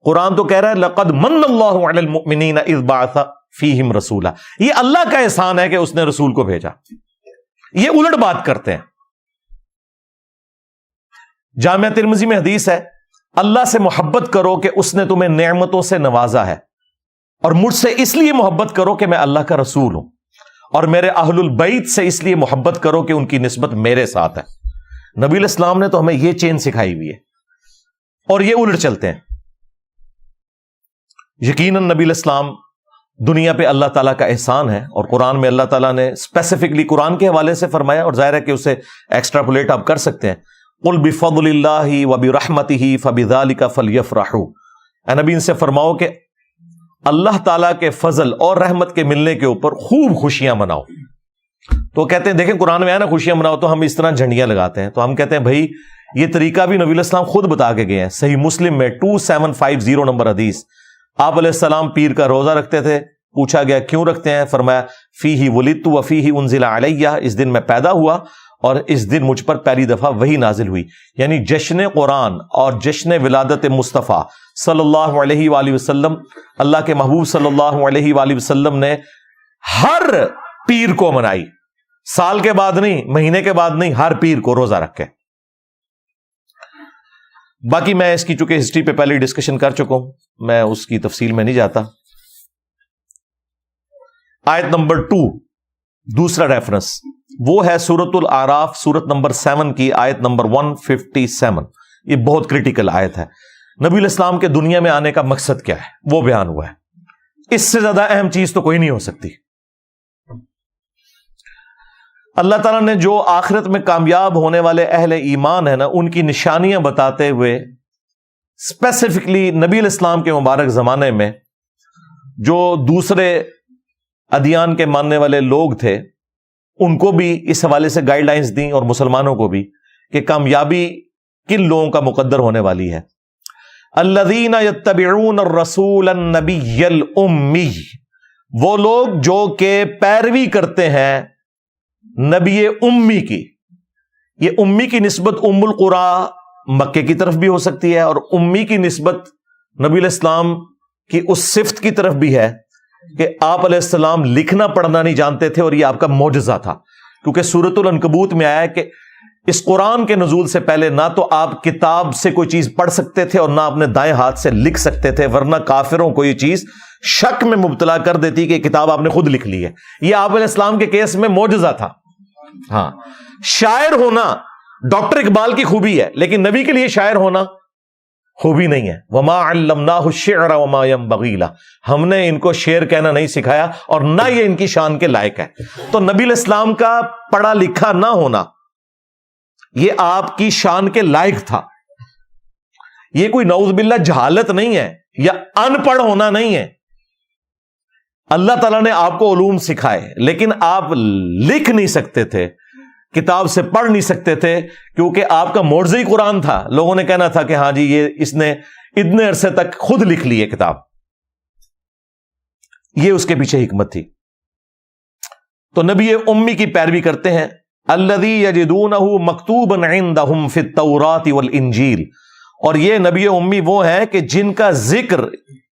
قرآن تو کہہ رہا ہے لقد من اللہ علی المؤمنین اذ بعث فیہم رسولا. یہ اللہ کا احسان ہے کہ اس نے رسول کو بھیجا. یہ الٹ بات کرتے ہیں. جامعہ ترمذی میں حدیث ہے اللہ سے محبت کرو کہ اس نے تمہیں نعمتوں سے نوازا ہے، اور مجھ سے اس لیے محبت کرو کہ میں اللہ کا رسول ہوں، اور میرے اہل البیت سے اس لیے محبت کرو کہ ان کی نسبت میرے ساتھ ہے. نبی علیہ السلام نے تو ہمیں یہ چین سکھائی ہوئی ہے، اور یہ الٹ چلتے ہیں. یقیناً نبی علیہ السلام دنیا پہ اللہ تعالیٰ کا احسان ہے، اور قرآن میں اللہ تعالیٰ نے اسپیسیفکلی قرآن کے حوالے سے فرمایا، اور ظاہر ہے کہ اسے ایکسٹراپولیٹ آپ کر سکتے ہیں. قل بفضل اللہ وبرحمتہ فبذلک فلیفرحوا. اے نبی ان سے فرماؤ کہ اللہ تعالیٰ کے فضل اور رحمت کے ملنے کے اوپر خوب خوشیاں مناؤ. تو کہتے ہیں دیکھیں قرآن میں ہے نا خوشیاں مناؤ، تو ہم اس طرح جھنڈیاں لگاتے ہیں. تو ہم کہتے ہیں بھائی یہ طریقہ بھی نبی علیہ السلام خود بتا کے گئے ہیں. صحیح مسلم میں 2750 نمبر حدیث، آپ علیہ السلام پیر کا روزہ رکھتے تھے پوچھا گیا کیوں رکھتے ہیں؟ فرمایا فیہ ولدت و فیہ انزل علیہ، اس دن میں پیدا ہوا اور اس دن مجھ پر پہلی دفعہ وحی نازل ہوئی. یعنی جشن قرآن اور جشن ولادت مصطفیٰ صلی اللہ علیہ وآلہ وسلم، اللہ کے محبوب صلی اللہ علیہ وآلہ وسلم نے ہر پیر کو منائی، سال کے بعد نہیں، مہینے کے بعد نہیں، ہر پیر کو روزہ رکھ کے. باقی میں اس کی چونکہ ہسٹری پہ پہلے ڈسکشن کر چکا ہوں، میں اس کی تفصیل میں نہیں جاتا. آیت نمبر 2 دوسرا ریفرنس وہ ہے سورۃ الاعراف، سورت نمبر 7 کی آیت نمبر 157. یہ بہت کریٹیکل آیت ہے. نبی الاسلام کے دنیا میں آنے کا مقصد کیا ہے وہ بیان ہوا ہے. اس سے زیادہ اہم چیز تو کوئی نہیں ہو سکتی. اللہ تعالیٰ نے جو آخرت میں کامیاب ہونے والے اہل ایمان ہیں نا، ان کی نشانیاں بتاتے ہوئے اسپیسیفکلی نبی الاسلام کے مبارک زمانے میں جو دوسرے ادیان کے ماننے والے لوگ تھے ان کو بھی اس حوالے سے گائیڈ لائنز دیں، اور مسلمانوں کو بھی، کہ کامیابی کن لوگوں کا مقدر ہونے والی ہے. الذین یتبعون الرسول النبی الامی، وہ لوگ جو کہ پیروی کرتے ہیں نبی امی کی. یہ امی کی نسبت ام القرا مکے کی طرف بھی ہو سکتی ہے، اور امی کی نسبت نبی علیہ السلام کی اس صفت کی طرف بھی ہے کہ آپ علیہ السلام لکھنا پڑھنا نہیں جانتے تھے، اور یہ آپ کا معجزہ تھا. کیونکہ سورۃ العنکبوت میں آیا ہے کہ اس قرآن کے نزول سے پہلے نہ تو آپ کتاب سے کوئی چیز پڑھ سکتے تھے اور نہ اپنے دائیں ہاتھ سے لکھ سکتے تھے، ورنہ کافروں کو یہ چیز شک میں مبتلا کر دیتی کہ کتاب آپ نے خود لکھ لی ہے. یہ آپ علیہ السلام کے کیس میں معجزہ تھا. ہاں، شاعر ہونا ڈاکٹر اقبال کی خوبی ہے، لیکن نبی کے لیے شاعر ہونا خوبی نہیں ہے. وما علمناہ الشعر وما ينبغی لہ، ہم نے ان کو شعر کہنا نہیں سکھایا اور نہ یہ ان کی شان کے لائق ہے. تو نبی علیہ السلام کا پڑھا لکھا نہ ہونا یہ آپ کی شان کے لائق تھا. یہ کوئی نعوذ باللہ جہالت نہیں ہے یا ان پڑھ ہونا نہیں ہے. اللہ تعالیٰ نے آپ کو علوم سکھائے، لیکن آپ لکھ نہیں سکتے تھے، کتاب سے پڑھ نہیں سکتے تھے، کیونکہ آپ کا معجزہ ہی قرآن تھا. لوگوں نے کہنا تھا کہ ہاں جی یہ اس نے اتنے عرصے تک خود لکھ لی ہے کتاب. یہ اس کے پیچھے حکمت تھی. تو نبی امی کی پیروی کرتے ہیں. الذی یجدونہ مکتوبا عندہم فی التوراۃ والانجیل، اور یہ نبی امی وہ ہیں کہ جن کا ذکر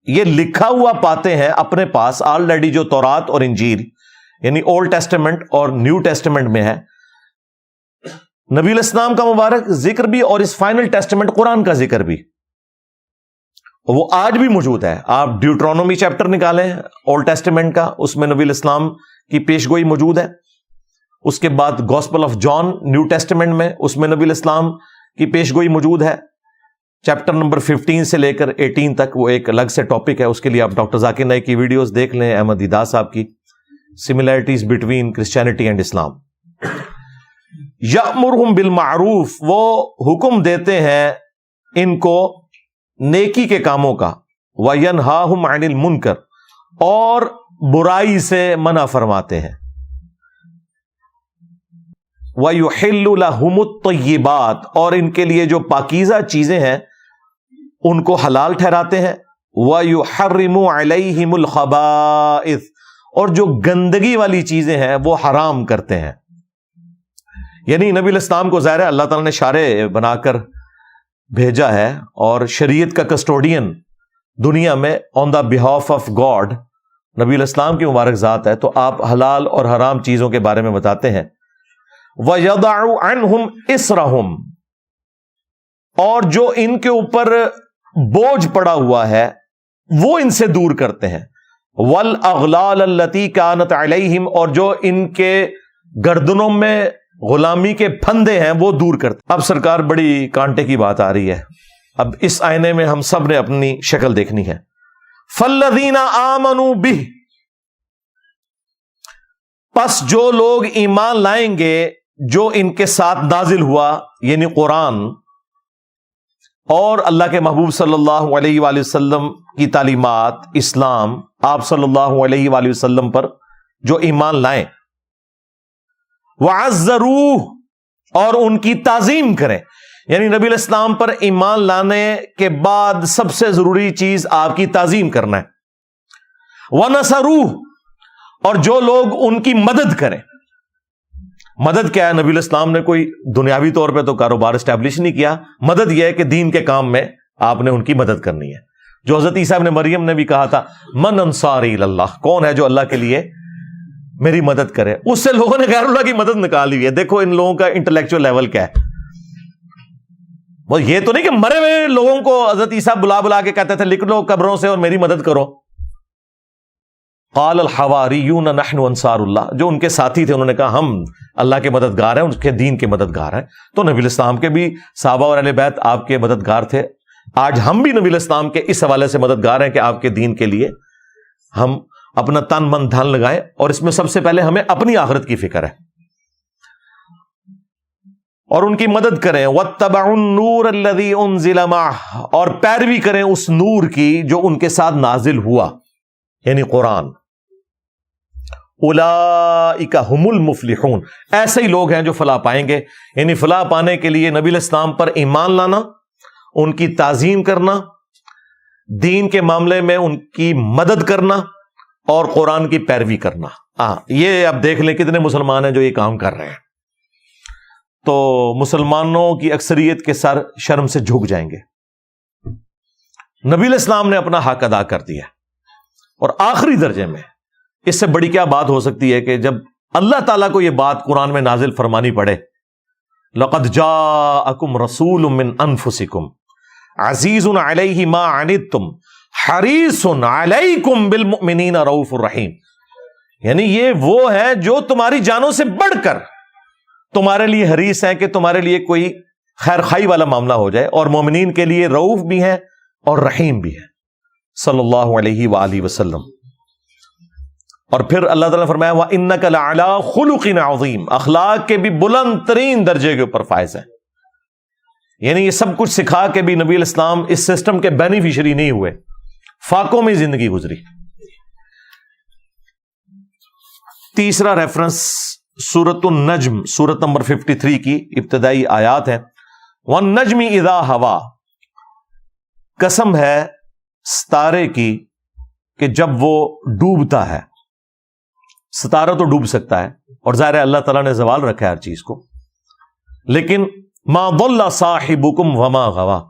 یہ لکھا ہوا پاتے ہیں اپنے پاس آلریڈی، جو تورات اور انجیل یعنی اولڈ ٹیسٹمنٹ اور نیو ٹیسٹمنٹ میں ہے. نبی علیہ السلام کا مبارک ذکر بھی اور اس فائنل ٹیسٹمنٹ قرآن کا ذکر بھی وہ آج بھی موجود ہے. آپ ڈیوٹرونومی چیپٹر نکالیں اولڈ ٹیسٹمنٹ کا، اس میں نبی علیہ السلام کی پیش گوئی موجود ہے. اس کے بعد gospel of John New Testament میں، اس میں نبی علیہ السلام کی پیش گوئی موجود ہے. چیپٹر نمبر 15 سے لے کر 18 تک، وہ ایک الگ سے ٹاپک ہے. اس کے لیے آپ ڈاکٹر ذاکر نائک کی ویڈیوز دیکھ لیں، احمد دیدہ صاحب کی، سملیرٹیز بٹوین کرسچینٹی اینڈ اسلام. یأمرہم بالمعروف، وہ حکم دیتے ہیں ان کو نیکی کے کاموں کا. وینہاہم عن المنکر، اور برائی سے منع فرماتے ہیں. وَيُحِلُّ لَهُمُ الطَّيِّبَاتِ، اور ان کے لیے جو پاکیزہ چیزیں ہیں ان کو حلال ٹھہراتے ہیں. وَيُحَرِّمُ عَلَيْهِمُ الْخَبَائِثِ، اور جو گندگی والی چیزیں ہیں وہ حرام کرتے ہیں. یعنی نبی علیہ السلام کو ظاہر ہے اللہ تعالیٰ نے شارع بنا کر بھیجا ہے، اور شریعت کا کسٹوڈین دنیا میں آن دا بہاف آف گاڈ نبی علیہ السلام کی مبارک ذات ہے. تو آپ حلال اور حرام چیزوں کے بارے میں بتاتے ہیں. وَيَضَعُ عَنْهُمْ إِسْرَهُمْ، اور جو ان کے اوپر بوجھ پڑا ہوا ہے وہ ان سے دور کرتے ہیں. وَالْأَغْلَالَ الَّتِي كَانَتْ عَلَيْهِمْ، اور جو ان کے گردنوں میں غلامی کے پھندے ہیں وہ دور کرتے. اب سرکار بڑی کانٹے کی بات آ رہی ہے. اب اس آئینے میں ہم سب نے اپنی شکل دیکھنی ہے. فَالَّذِينَ آمَنُوا بِهِ، پس جو لوگ ایمان لائیں گے جو ان کے ساتھ نازل ہوا، یعنی قرآن اور اللہ کے محبوب صلی اللہ علیہ وآلہ وسلم کی تعلیمات، اسلام، آپ صلی اللہ علیہ وآلہ وسلم پر جو ایمان لائیں. وَعَزَّرُوهُ، اور ان کی تعظیم کریں. یعنی نبی علیہ السلام پر ایمان لانے کے بعد سب سے ضروری چیز آپ کی تعظیم کرنا ہے. وَنَصَرُوهُ، اور جو لوگ ان کی مدد کریں. مدد کیا ہے؟ نبی الاسلام نے کوئی دنیاوی طور پہ تو کاروبار اسٹیبلش نہیں کیا. مدد یہ ہے کہ دین کے کام میں آپ نے ان کی مدد کرنی ہے. جو حضرت عیسیٰ ابن مریم نے بھی کہا تھا من انصاری اللہ، کون ہے جو اللہ کے لیے میری مدد کرے. اس سے لوگوں نے غیر اللہ کی مدد نکالی ہوئی ہے. دیکھو ان لوگوں کا انٹلیکچوئل لیول کیا ہے. وہ یہ تو نہیں کہ مرے ہوئے لوگوں کو حضرت عیسیٰ بلا بلا کے کہتے تھے لکھ لو قبروں سے اور میری مدد کرو. قال الحواریون نحن انصار اللہ، جو ان کے ساتھی تھے انہوں نے کہا ہم اللہ کے مددگار ہیں، ان کے دین کے مددگار ہیں. تو نبی الاسلام کے بھی صحابہ اور اہل بیت آپ کے مددگار تھے. آج ہم بھی نبی الاسلام کے اس حوالے سے مددگار ہیں کہ آپ کے دین کے لیے ہم اپنا تن من دھن لگائیں، اور اس میں سب سے پہلے ہمیں اپنی آخرت کی فکر ہے اور ان کی مدد کریں. وَاتَّبَعُوا النُّورَ الَّذِي أُنزِلَ مَعَهُ، اور پیروی کریں اس نور کی جو ان کے ساتھ نازل ہوا، یعنی قرآن. اولئک هم المفلحون، ایسے ہی لوگ ہیں جو فلاح پائیں گے. یعنی فلاح پانے کے لیے نبی الاسلام پر ایمان لانا، ان کی تعظیم کرنا، دین کے معاملے میں ان کی مدد کرنا اور قرآن کی پیروی کرنا. یہ اب دیکھ لیں کتنے مسلمان ہیں جو یہ کام کر رہے ہیں. تو مسلمانوں کی اکثریت کے سر شرم سے جھک جائیں گے. نبی الاسلام نے اپنا حق ادا کر دیا، اور آخری درجے میں اس سے بڑی کیا بات ہو سکتی ہے کہ جب اللہ تعالیٰ کو یہ بات قرآن میں نازل فرمانی پڑے، لَقَدْ جَاءَكُمْ رَسُولٌ مِّنْ أَنفُسِكُمْ عَزِيزٌ عَلَيْهِ مَا عَنِتُّمْ حَرِيصٌ عَلَيْكُمْ بِالْمُؤْمِنِينَ رَؤُوفٌ رَحِيمٌ. یعنی یہ وہ ہے جو تمہاری جانوں سے بڑھ کر تمہارے لیے حریص ہیں کہ تمہارے لیے کوئی خیر خائی والا معاملہ ہو جائے، اور مومنین کے لیے رؤوف بھی ہیں اور رحیم بھی ہیں صلی اللہ علیہ وآلہ وسلم. اور پھر اللہ تعالیٰ نے فرمایا وَإِنَّكَ لَعَلَىٰ خُلُقٍ عَظِيمٍ، اخلاق کے بھی بلند ترین درجے کے اوپر فائز ہیں. یعنی یہ سب کچھ سکھا کے بھی نبی الاسلام اس سسٹم کے بینیفیشری نہیں ہوئے، فاقوں میں زندگی گزری. تیسرا ریفرنس سورۃ النجم، سورت نمبر 53 کی ابتدائی آیات ہے. وَالنَّجْمِ إِذَا هَوَىٰ، قسم ہے ستارے کی کہ جب وہ ڈوبتا ہے. ستارہ تو ڈوب سکتا ہے، اور ظاہر ہے اللہ تعالیٰ نے زوال رکھا ہے ہر چیز کو، لیکن مَا ضَلَّ صَاحِبُكُمْ وَمَا غَوَىٰ،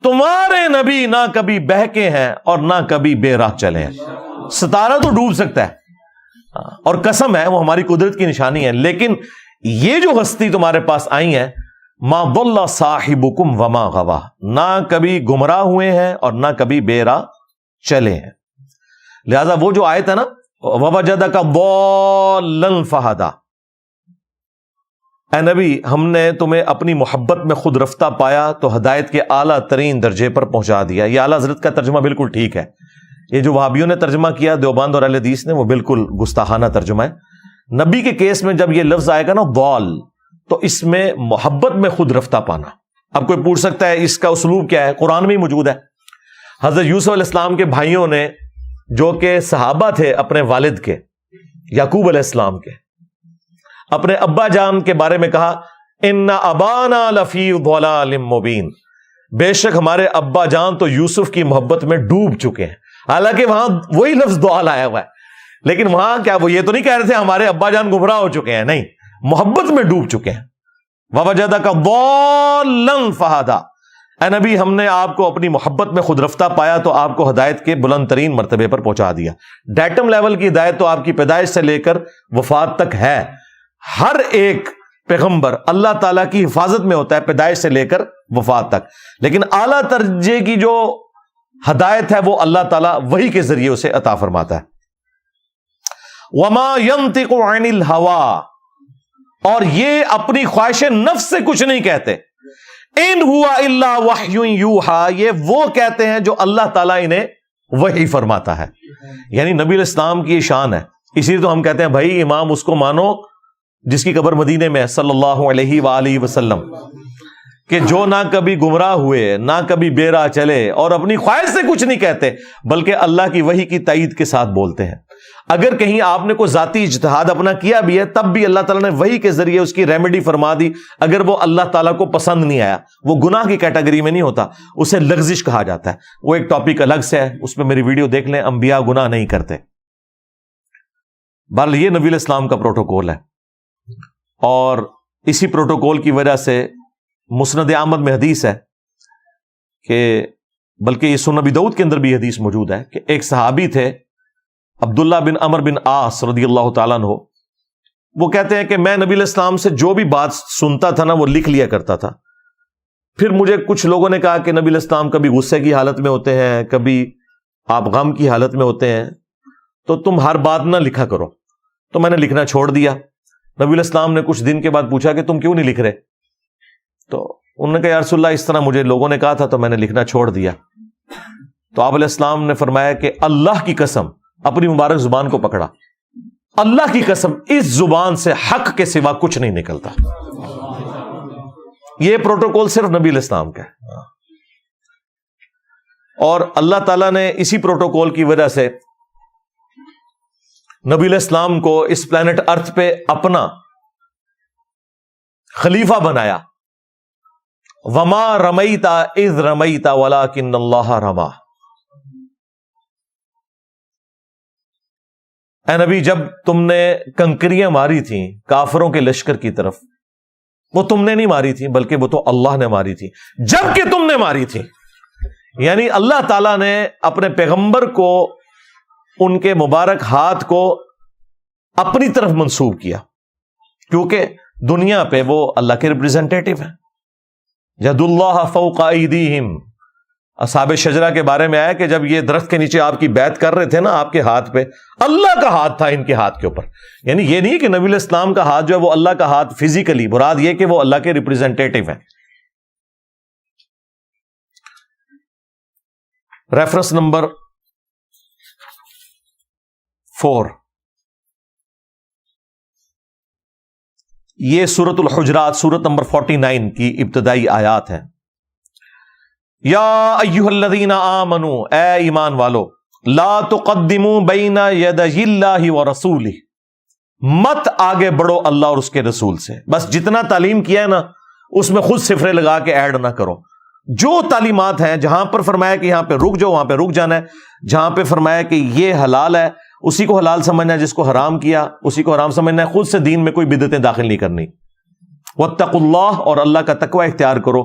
تمہارے نبی نہ کبھی بہکے ہیں اور نہ کبھی بے راہ چلے ہیں. ستارہ تو ڈوب سکتا ہے اور قسم ہے وہ ہماری قدرت کی نشانی ہے، لیکن یہ جو ہستی تمہارے پاس آئی ہے مَا ضَلَّ صَاحِبُكُمْ وَمَا غَوَىٰ، نہ کبھی گمراہ ہوئے ہیں اور نہ کبھی بے راہ چلے ہیں. لہذا وہ جو آیت ہے نا وَوَجَدَكَ ضَالًّا فَهَدَىٰ، اے نبی ہم نے تمہیں اپنی محبت میں خود رفتہ پایا تو ہدایت کے اعلیٰ ترین درجے پر پہنچا دیا. یہ اعلیٰ حضرت کا ترجمہ بالکل ٹھیک ہے. یہ جو وہابیوں نے ترجمہ کیا دیوبند اور اہل حدیث نے، وہ بالکل گستاخانہ ترجمہ ہے. نبی کے کیس میں جب یہ لفظ آئے گا نا ضال، تو اس میں محبت میں خود رفتہ پانا. اب کوئی پوچھ سکتا ہے اس کا اسلوب کیا ہے؟ قرآن میں ہی موجود ہے. حضرت یوسف علیہ السلام کے بھائیوں نے جو کہ صحابہ تھے اپنے والد کے، یعقوب علیہ السلام کے، اپنے ابا جان کے بارے میں کہا ان ابانا لفی ضلال مبین، بے شک ہمارے ابا جان تو یوسف کی محبت میں ڈوب چکے ہیں. حالانکہ وہاں وہی لفظ ضلال آیا ہوا ہے، لیکن وہاں کیا وہ یہ تو نہیں کہہ رہے تھے ہمارے ابا جان گمراہ ہو چکے ہیں، نہیں، محبت میں ڈوب چکے ہیں. وَوَجَدَكَ ضَالًّا فَهَدَىٰ، اے نبی ہم نے آپ کو اپنی محبت میں خود رفتہ پایا تو آپ کو ہدایت کے بلند ترین مرتبے پر پہنچا دیا. ڈیٹم لیول کی ہدایت تو آپ کی پیدائش سے لے کر وفات تک ہے. ہر ایک پیغمبر اللہ تعالیٰ کی حفاظت میں ہوتا ہے پیدائش سے لے کر وفات تک، لیکن اعلیٰ درجے کی جو ہدایت ہے وہ اللہ تعالیٰ وحی کے ذریعے اسے عطا فرماتا ہے. وَمَا يَنطِقُ عَنِ الْهَوَىٰ، اور یہ اپنی خواہش نفس سے کچھ نہیں کہتے. ان ہوا الا وحی یوحا، یہ وہ کہتے ہیں جو اللہ تعالیٰ انہیں وحی فرماتا ہے. یعنی نبی الاسلام کی یہ شان ہے. اسی لیے تو ہم کہتے ہیں بھائی امام اس کو مانو جس کی قبر مدینے میں صلی اللہ علیہ وآلہ وسلم، کہ جو نہ کبھی گمراہ ہوئے نہ کبھی بے راہ چلے اور اپنی خواہش سے کچھ نہیں کہتے بلکہ اللہ کی وحی کی تائید کے ساتھ بولتے ہیں. اگر کہیں آپ نے کوئی ذاتی اجتہاد اپنا کیا بھی ہے تب بھی اللہ تعالیٰ نے وحی کے ذریعے اس کی ریمیڈی فرما دی. اگر وہ اللہ تعالیٰ کو پسند نہیں آیا، وہ گناہ کی کیٹیگری میں نہیں ہوتا، اسے لغزش کہا جاتا ہے. وہ ایک ٹاپک الگ سے ہے، اس پہ میری ویڈیو دیکھ لیں. انبیاء گناہ نہیں کرتے. بہرحال یہ نبی علیہ السلام کا پروٹوکول ہے، اور اسی پروٹوکول کی وجہ سے مسند احمد میں حدیث ہے کہ، بلکہ یہ سنن نبی داؤد کے اندر بھی حدیث موجود ہے کہ ایک صحابی تھے عبداللہ بن عمر بن عاص رضی اللہ تعالیٰ عنہ، وہ کہتے ہیں کہ میں نبی علیہ السلام سے جو بھی بات سنتا تھا نا وہ لکھ لیا کرتا تھا. پھر مجھے کچھ لوگوں نے کہا کہ نبی علیہ السلام کبھی غصے کی حالت میں ہوتے ہیں، کبھی آپ غم کی حالت میں ہوتے ہیں، تو تم ہر بات نہ لکھا کرو. تو میں نے لکھنا چھوڑ دیا. نبی علیہ السلام نے کچھ دن کے بعد پوچھا کہ تم کیوں نہیں لکھ رہے؟ تو انہوں نے کہا یا رسول اللہ اس طرح مجھے لوگوں نے کہا تھا تو میں نے لکھنا چھوڑ دیا. تو آپ علیہ السلام نے فرمایا کہ اللہ کی قسم، اپنی مبارک زبان کو پکڑا، اللہ کی قسم اس زبان سے حق کے سوا کچھ نہیں نکلتا. یہ پروٹوکول صرف نبی علیہ السلام کا ہے، اور اللہ تعالیٰ نے اسی پروٹوکول کی وجہ سے نبی علیہ السلام کو اس پلانٹ ارتھ پہ اپنا خلیفہ بنایا. وما رمیت اذ رمیت ولکن اللہ رما. اے نبی، جب تم نے کنکریاں ماری تھیں کافروں کے لشکر کی طرف، وہ تم نے نہیں ماری تھی بلکہ وہ تو اللہ نے ماری تھی جب کہ تم نے ماری تھی. یعنی اللہ تعالیٰ نے اپنے پیغمبر کو، ان کے مبارک ہاتھ کو اپنی طرف منسوب کیا، کیونکہ دنیا پہ وہ اللہ کے ریپریزنٹیٹو ہیں. ید اللہ فوق ایدیہم. اصحاب شجرہ کے بارے میں آیا کہ جب یہ درخت کے نیچے آپ کی بیعت کر رہے تھے نا، آپ کے ہاتھ پہ اللہ کا ہاتھ تھا ان کے ہاتھ کے اوپر. یعنی یہ نہیں کہ نبی علیہ السلام کا ہاتھ جو ہے وہ اللہ کا ہاتھ فزیکلی، مراد یہ کہ وہ اللہ کے ریپریزنٹیٹو ہیں. ریفرنس نمبر 4، یہ سورۃ الحجرات سورۃ نمبر 49 کی ابتدائی آیات ہیں. یا ایھا الذین آمنوا، اے ایمان والو، لا تقدموا بین یدی اللہ ورسولہ، مت آگے بڑھو اللہ اور اس کے رسول سے. بس جتنا تعلیم کیا ہے نا اس میں خود صفرے لگا کے ایڈ نہ کرو. جو تعلیمات ہیں، جہاں پر فرمایا کہ یہاں پہ رک جاؤ وہاں پہ رک جانا ہے، جہاں پہ فرمایا کہ یہ حلال ہے اسی کو حلال سمجھنا ہے، جس کو حرام کیا اسی کو حرام سمجھنا ہے. خود سے دین میں کوئی بدعتیں داخل نہیں کرنی. واتقوا اللہ، اور اللہ کا تقوی اختیار کرو.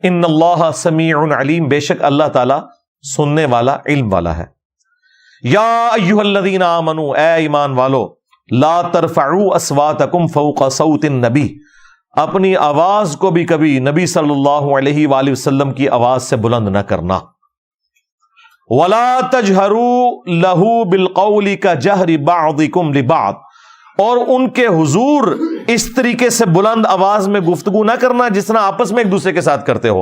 ان اللہ سمیع علیم، بے شک اللہ تعالیٰ سننے والا، علم والا ہے. یا ایھا الذین آمنوا، اے ایمان والو، لا ترفعوا اصواتکم فوق صوت النبی، اپنی آواز کو بھی کبھی نبی صلی اللہ علیہ وآلہ وسلم کی آواز سے بلند نہ کرنا. ولا تجہروا لہ بالقول کجہر بعضکم لبعض، اور ان کے حضور اس طریقے سے بلند آواز میں گفتگو نہ کرنا جس طرح آپس میں ایک دوسرے کے ساتھ کرتے ہو.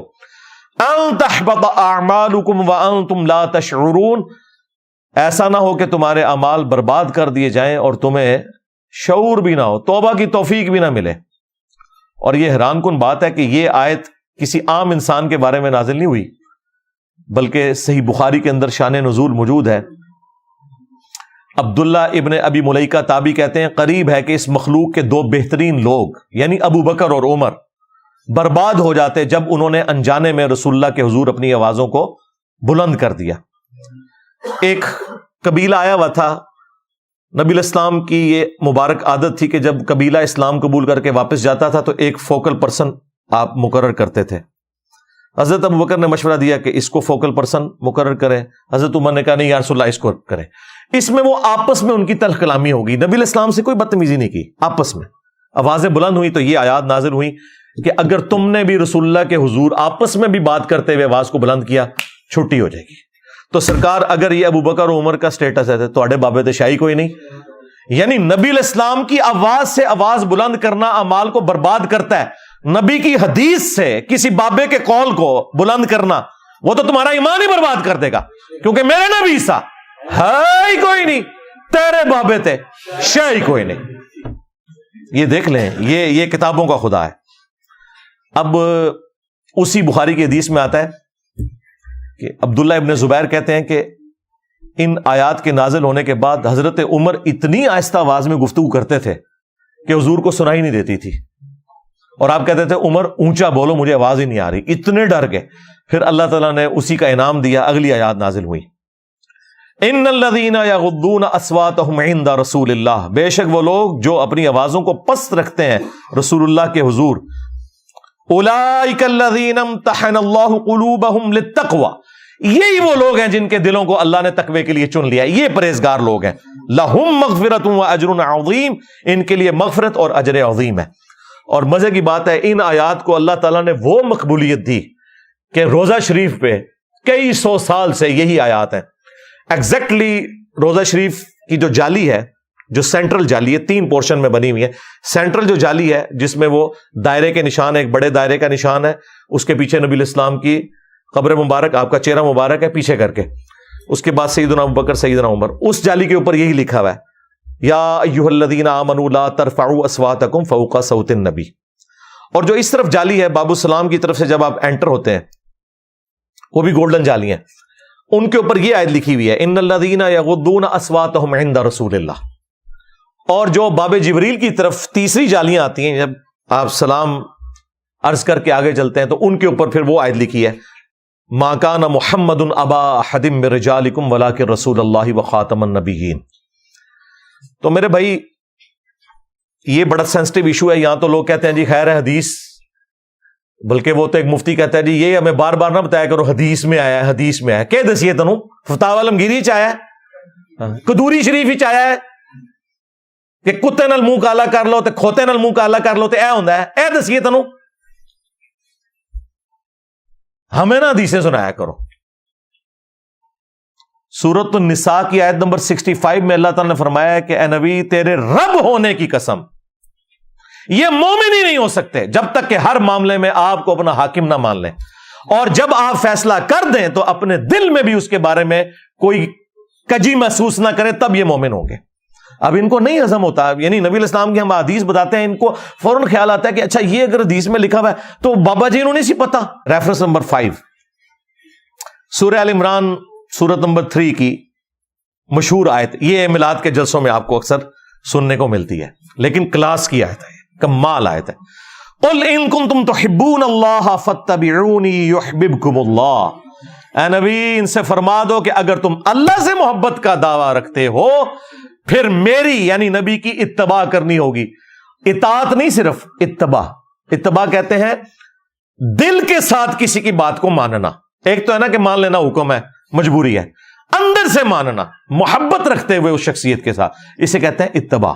ان تحبط اعمالکم وانتم لا تشعرون، ایسا نہ ہو کہ تمہارے اعمال برباد کر دیے جائیں اور تمہیں شعور بھی نہ ہو، توبہ کی توفیق بھی نہ ملے. اور یہ حیران کن بات ہے کہ یہ آیت کسی عام انسان کے بارے میں نازل نہیں ہوئی، بلکہ صحیح بخاری کے اندر شان نزول موجود ہے. عبداللہ ابن ابی ملیکہ تابعی کہتے ہیں قریب ہے کہ اس مخلوق کے دو بہترین لوگ یعنی ابو بکر اور عمر برباد ہو جاتے جب انہوں نے انجانے میں رسول اللہ کے حضور اپنی آوازوں کو بلند کر دیا. ایک قبیلہ آیا ہوا تھا، نبی علیہ السلام کی یہ مبارک عادت تھی کہ جب قبیلہ اسلام قبول کر کے واپس جاتا تھا تو ایک فوکل پرسن آپ مقرر کرتے تھے. حضرت ابو بکر نے مشورہ دیا کہ اس کو فوکل پرسن مقرر کریں. حضرت عمر نے کہا نہیں یا رسول اللہ اس کو کریں. اس میں وہ آپس میں ان کی تلخ کلامی ہوگی. نبی علیہ السلام سے کوئی بدتمیزی نہیں کی، آپس میں آوازیں بلند ہوئی تو یہ آیات نازل ہوئی کہ اگر تم نے بھی رسول اللہ کے حضور آپس میں بھی بات کرتے ہوئے آواز کو بلند کیا چھٹی ہو جائے گی. تو سرکار اگر یہ ابو بکر و عمر کا سٹیٹس ہے تو اڑے بابے شاہی کوئی نہیں. یعنی نبی علیہ السلام کی آواز سے آواز بلند کرنا اعمال کو برباد کرتا ہے. نبی کی حدیث سے کسی بابے کے قول کو بلند کرنا وہ تو تمہارا ایمان ہی برباد کر دے گا، کیونکہ میرے نبی سا ہے ہی کوئی نہیں، تیرے بابے تھے شاہی کوئی نہیں. یہ دیکھ لیں، یہ کتابوں کا خدا ہے. اب اسی بخاری کی حدیث میں آتا ہے کہ عبداللہ ابن زبیر کہتے ہیں کہ ان آیات کے نازل ہونے کے بعد حضرت عمر اتنی آہستہ آواز میں گفتگو کرتے تھے کہ حضور کو سنائی نہیں دیتی تھی، اور آپ کہتے تھے عمر اونچا بولو مجھے آواز ہی نہیں آ رہی. اتنے ڈر گئے. پھر اللہ تعالیٰ نے اسی کا انعام دیا، اگلی آیات نازل ہوئی. ان الذین یغضون اصواتهم عند رسول اللہ، بے شک وہ لوگ جو اپنی آوازوں کو پست رکھتے ہیں رسول اللہ کے حضور، اولئک الذین امتحن اللہ قلوبهم للتقوی، یہی وہ لوگ ہیں جن کے دلوں کو اللہ نے تقوی کے لیے چن لیا، یہ پرہیزگار لوگ ہیں، لہم مغفرۃ واجر عظیم، ان کے لیے مغفرت اور اجر عظیم ہے۔ اور مزے کی بات ہے ان آیات کو اللہ تعالیٰ نے وہ مقبولیت دی کہ روزہ شریف پہ کئی سو سال سے یہی آیات ہیں ایگزیکٹلی۔ روزہ شریف کی جو جالی ہے، جو سینٹرل جالی ہے، 3 پورشن میں بنی ہوئی ہے، سینٹرل جو جالی ہے جس میں وہ دائرے کے نشان ہے، ایک بڑے دائرے کا نشان ہے، اس کے پیچھے نبی الاسلام کی قبر مبارک، آپ کا چہرہ مبارک ہے پیچھے کر کے، اس کے بعد سیدنا ابوبکر سیدنا عمر، اس جالی کے اوپر یہی لکھا ہوا ہے یا ایھا الذین آمنوا لا ترفعوا اصواتکم فوق صوت النبی۔ اور جو اس طرف جالی ہے باب السلام کی طرف سے جب آپ انٹر ہوتے ہیں، وہ بھی گولڈن جالی ہیں، ان کے اوپر یہ آیت لکھی ہوئی ہے ان الذین یغضون اصواتهم عند رسول اللہ۔ اور جو باب جبریل کی طرف تیسری جالیاں آتی ہیں جب آپ سلام عرض کر کے آگے چلتے ہیں، تو ان کے اوپر پھر وہ آیت لکھی ہے ما کان محمد ابا احد من رجالکم ولکن رسول اللہ وخاتم النبیین۔ تو میرے بھائی یہ بڑا سینسٹیو ایشو ہے، یہاں تو لوگ کہتے ہیں جی خیر ہے حدیث، بلکہ وہ تو ایک مفتی کہتا ہے جی یہ ہمیں بار بار نہ بتایا کرو حدیث میں آیا ہے، حدیث میں آیا ہے، کہ دسیے تنو فتاوی عالمگیری چ آیا ہے، قدوری شریف ہی آیا ہے کہ کتے نال منہ کالا کر لو تے کھوتے نال منہ کالا کر لو تے اے ہوندا ہے، اے دسیے تنو، ہمیں نہ حدیثیں سنایا کرو۔ سورۃ النساء کی آیت نمبر 65 میں اللہ تعالیٰ نے فرمایا ہے کہ اے نبی تیرے رب ہونے کی قسم یہ مومن ہی نہیں ہو سکتے جب تک کہ ہر معاملے میں آپ کو اپنا حاکم نہ مان لیں، اور جب آپ فیصلہ کر دیں تو اپنے دل میں بھی اس کے بارے میں کوئی کجی محسوس نہ کریں، تب یہ مومن ہوں گے۔ اب ان کو نہیں ہضم ہوتا، یعنی نبی الاسلام کی ہم حدیث بتاتے ہیں، ان کو فوراً خیال آتا ہے کہ اچھا یہ اگر حدیث میں لکھا ہوا ہے تو بابا جی انہوں نے سی پتا۔ ریفرنس نمبر 5 سورہ ال عمران سورت نمبر 3 کی مشہور آیت، یہ میلاد کے جلسوں میں آپ کو اکثر سننے کو ملتی ہے، لیکن کلاس کی آیت ہے، کمال آیت ہے۔ قل ان کنتم تحبون اللہ فاتبعونی یحببکم اللہ، اے نبی ان سے فرما دو کہ اگر تم اللہ سے محبت کا دعویٰ رکھتے ہو پھر میری یعنی نبی کی اتباع کرنی ہوگی۔ اطاعت نہیں، صرف اتباع۔ اتباع کہتے ہیں دل کے ساتھ کسی کی بات کو ماننا، ایک تو ہے نا کہ مان لینا حکم ہے، مجبوری ہے، اندر سے ماننا محبت رکھتے ہوئے اس شخصیت کے ساتھ، اسے کہتے ہیں اتباع۔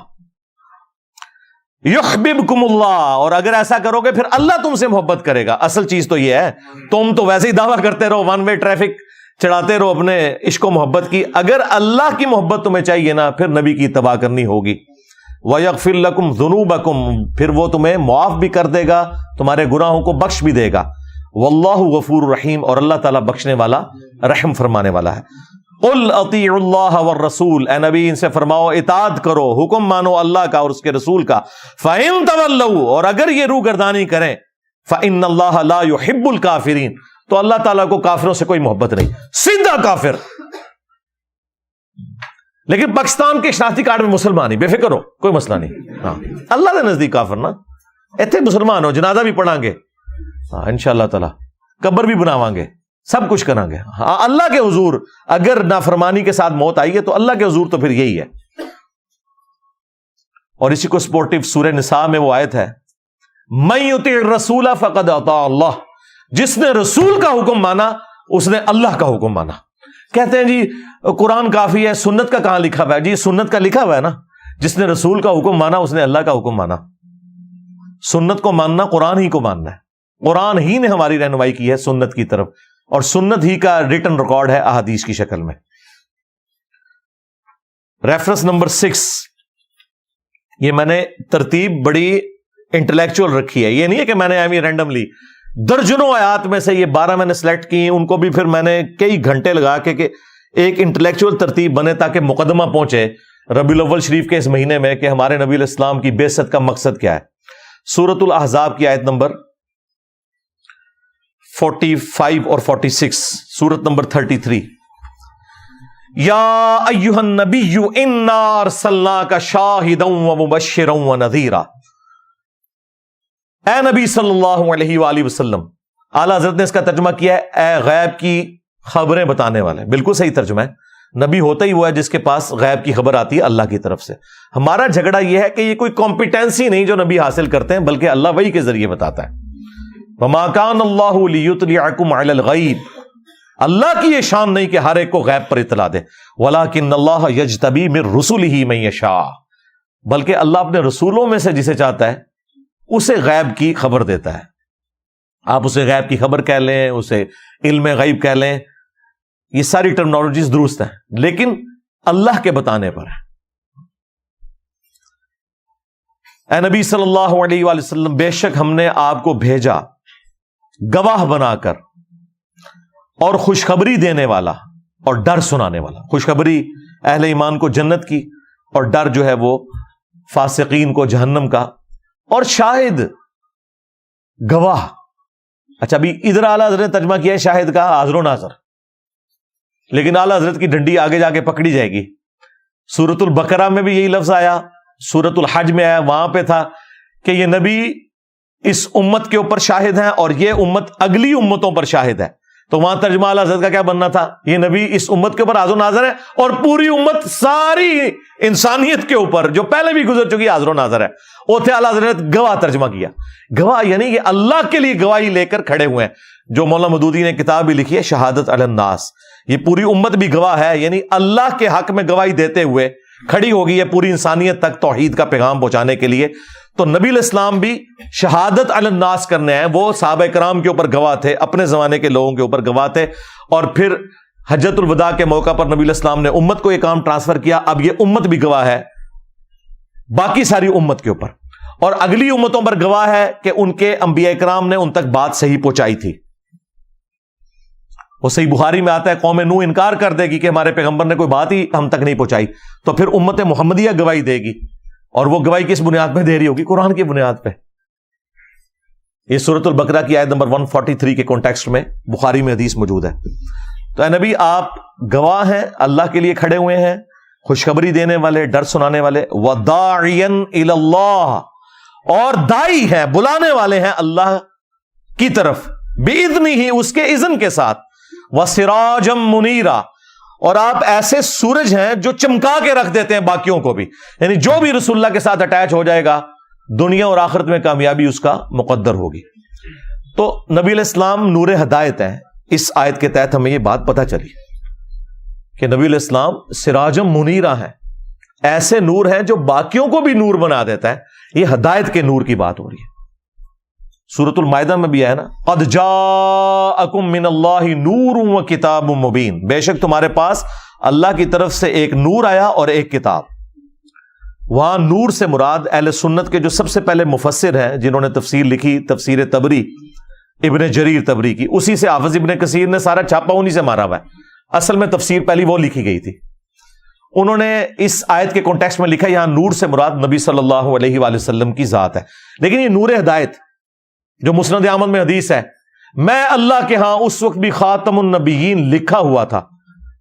یحببکم اللہ، اور اگر ایسا کرو گے پھر اللہ تم سے محبت کرے گا۔ اصل چیز تو یہ ہے، تم تو ویسے ہی دعویٰ کرتے رہو، ون وے ٹریفک چڑھاتے رہو اپنے عشق و محبت کی، اگر اللہ کی محبت تمہیں چاہیے نا پھر نبی کی اتباع کرنی ہوگی۔ وَيَغْفِرْ لَكُمْ ذُنُوبَكُمْ، پھر وہ تمہیں معاف بھی کر دے گا، تمہارے گناہوں کو بخش بھی دے گا۔ وَاللَّهُ غَفُورٌ رَحِيمٌ، اور اللہ تعالیٰ بخشنے والا رحم فرمانے والا ہے۔ قُلْ أَطِيعُوا اللَّهَ وَالرَّسُولَ، اے نبی ان سے فرماؤ اطاعت کرو، حکم مانو اللہ کا اور اس کے رسول کا۔ فَإِن تَوَلَّوْا، اور اگر یہ روگردانی کریں، فَإِنَّ اللَّهَ لَا يُحِبُّ الْكَافِرِينَ، تو اللہ تعالیٰ کو کافروں سے کوئی محبت نہیں، سیدھا کافر۔ لیکن پاکستان کے شناختی کارڈ میں مسلمان ہی، بے فکر ہو، کوئی مسئلہ نہیں، ہاں اللہ کے نزدیک کافر نا، ایتھے مسلمان ہو، جنازہ بھی پڑھاں گے، ہاں انشاءاللہ تعالیٰ قبر بھی بناواں گے، سب کچھ کریں گے، ہاں اللہ کے حضور اگر نافرمانی کے ساتھ موت آئی ہے تو اللہ کے حضور تو پھر یہی ہے۔ اور اسی کو سپورٹیو سورہ نساء میں وہ آیت ہے من یطع الرسول فقد اطاع اللہ، جس نے رسول کا حکم مانا اس نے اللہ کا حکم مانا۔ کہتے ہیں جی قرآن کافی ہے، سنت کا کہاں لکھا ہوا ہے؟ جی سنت کا لکھا ہوا ہے نا، جس نے رسول کا حکم مانا اس نے اللہ کا حکم مانا۔ سنت کو ماننا قرآن ہی کو ماننا ہے، قرآن ہی نے ہماری رہنمائی کی ہے سنت کی طرف، اور سنت ہی کا ریٹن ریکارڈ ہے احادیث کی شکل میں۔ ریفرنس نمبر 6، یہ میں نے ترتیب بڑی انٹلیکچوئل رکھی ہے، یہ نہیں ہے کہ میں نے ایویں رینڈملی، درجنوں آیات میں سے یہ 12 میں نے سلیکٹ کی، ان کو بھی پھر میں نے کئی گھنٹے لگا کے کہ ایک انٹلیکچوئل ترتیب بنے تاکہ مقدمہ پہنچے ربیع الاول شریف کے اس مہینے میں کہ ہمارے نبی علیہ السلام کی بعثت کا مقصد کیا ہے۔ سورۃ الاحزاب کی آیت نمبر 45 اور 46، سورت نمبر 33، یا ایھا النبی انا ارسلناک شاہدا ومبشرا ونذیرا، اے نبی صلی اللہ علیہ وآلہ وسلم، اعلیٰ حضرت نے اس کا ترجمہ کیا ہے اے غیب کی خبریں بتانے والے، بالکل صحیح ترجمہ ہے، نبی ہوتا ہی وہ ہے جس کے پاس غیب کی خبر آتی ہے اللہ کی طرف سے. ہمارا جھگڑا یہ ہے کہ یہ کوئی کمپیٹنسی نہیں جو نبی حاصل کرتے ہیں، بلکہ اللہ وحی کے ذریعے بتاتا ہے. وما كان الله ليطلعكم على الغيب، اللہ کی یہ شان نہیں کہ ہر ایک کو غیب پر اطلاع دے. ولكن الله يجتبي من رسله من يشاء، بلکہ اللہ اپنے رسولوں میں سے جسے چاہتا ہے اسے غیب کی خبر دیتا ہے. آپ اسے غیب کی خبر کہہ لیں، اسے علم غیب کہہ لیں، یہ ساری ٹرمنالوجیز درست ہیں، لیکن اللہ کے بتانے پر ہے. اے نبی صلی اللہ علیہ وآلہ وسلم، بے شک ہم نے آپ کو بھیجا گواہ بنا کر اور خوشخبری دینے والا اور ڈر سنانے والا. خوشخبری اہل ایمان کو جنت کی، اور ڈر جو ہے وہ فاسقین کو جہنم کا. اور شاہد، گواہ. اچھا ابھی ادھر اعلیٰ حضرت نے ترجمہ کیا ہے شاہد کا حاضر و ناظر، لیکن اعلیٰ حضرت کی ڈنڈی آگے جا کے پکڑی جائے گی. سورۃ البقرہ میں بھی یہی لفظ آیا، سورۃ الحج میں آیا، وہاں پہ تھا کہ یہ نبی اس امت کے اوپر شاہد ہیں اور یہ امت اگلی امتوں پر شاہد ہے. تو وہاں ترجمہ اعلیٰ حضرت کا کیا بننا تھا؟ یہ نبی اس امت کے اوپر حاضر و ناظر ہے اور پوری امت، ساری انسانیت کے اوپر جو پہلے بھی گزر چکی حاضر و ناظر ہے. اوتھے اعلیٰ حضرت گواہ ترجمہ کیا. گواہ یعنی یہ اللہ کے لیے گواہی لے کر کھڑے ہوئے ہیں. جو مولانا مودودی نے کتاب بھی لکھی ہے شہادت علی الناس، یہ پوری امت بھی گواہ ہے، یعنی اللہ کے حق میں گواہی دیتے ہوئے کھڑی ہو گئی ہے پوری انسانیت تک توحید کا پیغام پہنچانے کے لیے. تو نبی علیہ السلام بھی شہادت علی الناس کرنے ہیں. وہ صحابہ کرام کے اوپر گواہ تھے، اپنے زمانے کے لوگوں کے اوپر گواہ تھے، اور پھر حجۃ الوداع کے موقع پر نبی علیہ السلام نے امت کو یہ کام ٹرانسفر کیا. اب یہ امت بھی گواہ ہے باقی ساری امت کے اوپر، اور اگلی امتوں پر گواہ ہے کہ ان کے انبیاء کرام نے ان تک بات صحیح پہنچائی تھی. وہ صحیح بخاری میں آتا ہے قوم نوح انکار کر دے گی کہ ہمارے پیغمبر نے کوئی بات ہی ہم تک نہیں پہنچائی، تو پھر امت محمدیہ گواہی دے گی، اور وہ گواہی کس بنیاد پہ دے رہی ہوگی؟ قرآن کی بنیاد پہ. یہ سورۃ البقرہ کی آیت نمبر 143 کے کانٹیکسٹ میں بخاری میں حدیث موجود ہے. تو اے نبی آپ گواہ ہیں، اللہ کے لیے کھڑے ہوئے ہیں، خوشخبری دینے والے، ڈر سنانے والے. وَدَاعِيًا إِلَى اللَّهِ، اور دائی ہیں، بلانے والے ہیں اللہ کی طرف، بِإِذْنِهِ، اس کے اذن کے ساتھ. وَسِرَاجًا مُنِيرًا، اور آپ ایسے سورج ہیں جو چمکا کے رکھ دیتے ہیں باقیوں کو بھی. یعنی جو بھی رسول اللہ کے ساتھ اٹیچ ہو جائے گا دنیا اور آخرت میں کامیابی اس کا مقدر ہوگی. تو نبی علیہ السلام نور ہدایت ہیں. اس آیت کے تحت ہمیں یہ بات پتہ چلی کہ نبی علیہ السلام سراجم منیرہ ہیں، ایسے نور ہیں جو باقیوں کو بھی نور بنا دیتا ہے. یہ ہدایت کے نور کی بات ہو رہی ہے. سورۃ المائدہ میں بھی ہے نا، قد جاءکم من اللہ نور و کتاب مبین، بے شک تمہارے پاس اللہ کی طرف سے ایک نور آیا اور ایک کتاب. وہاں نور سے مراد اہل سنت کے جو سب سے پہلے مفسر ہیں جنہوں نے تفسیر لکھی، تفسیر تبری ابن جریر تبری کی، اسی سے حافظ ابن کثیر نے سارا چھاپا انہی سے مارا ہوا ہے. اصل میں تفسیر پہلی وہ لکھی گئی تھی. انہوں نے اس آیت کے کانٹیکسٹ میں لکھا یہاں نور سے مراد نبی صلی اللہ علیہ وآلہ وسلم کی ذات ہے. لیکن یہ نور ہدایت جو مسند احمد میں حدیث ہے، میں اللہ کے ہاں اس وقت بھی خاتم النبیین لکھا ہوا تھا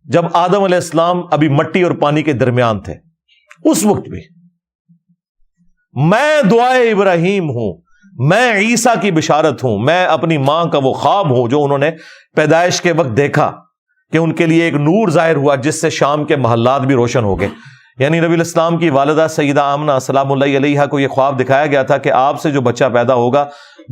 جب آدم علیہ السلام ابھی مٹی اور پانی کے درمیان تھے. اس وقت بھی میں دعائے ابراہیم ہوں، میں عیسیٰ کی بشارت ہوں، میں اپنی ماں کا وہ خواب ہوں جو انہوں نے پیدائش کے وقت دیکھا کہ ان کے لیے ایک نور ظاہر ہوا جس سے شام کے محلات بھی روشن ہو گئے. یعنی نبی علیہ السلام کی والدہ سیدہ آمنہ سلام اللہ علیہا کو یہ خواب دکھایا گیا تھا کہ آپ سے جو بچہ پیدا ہوگا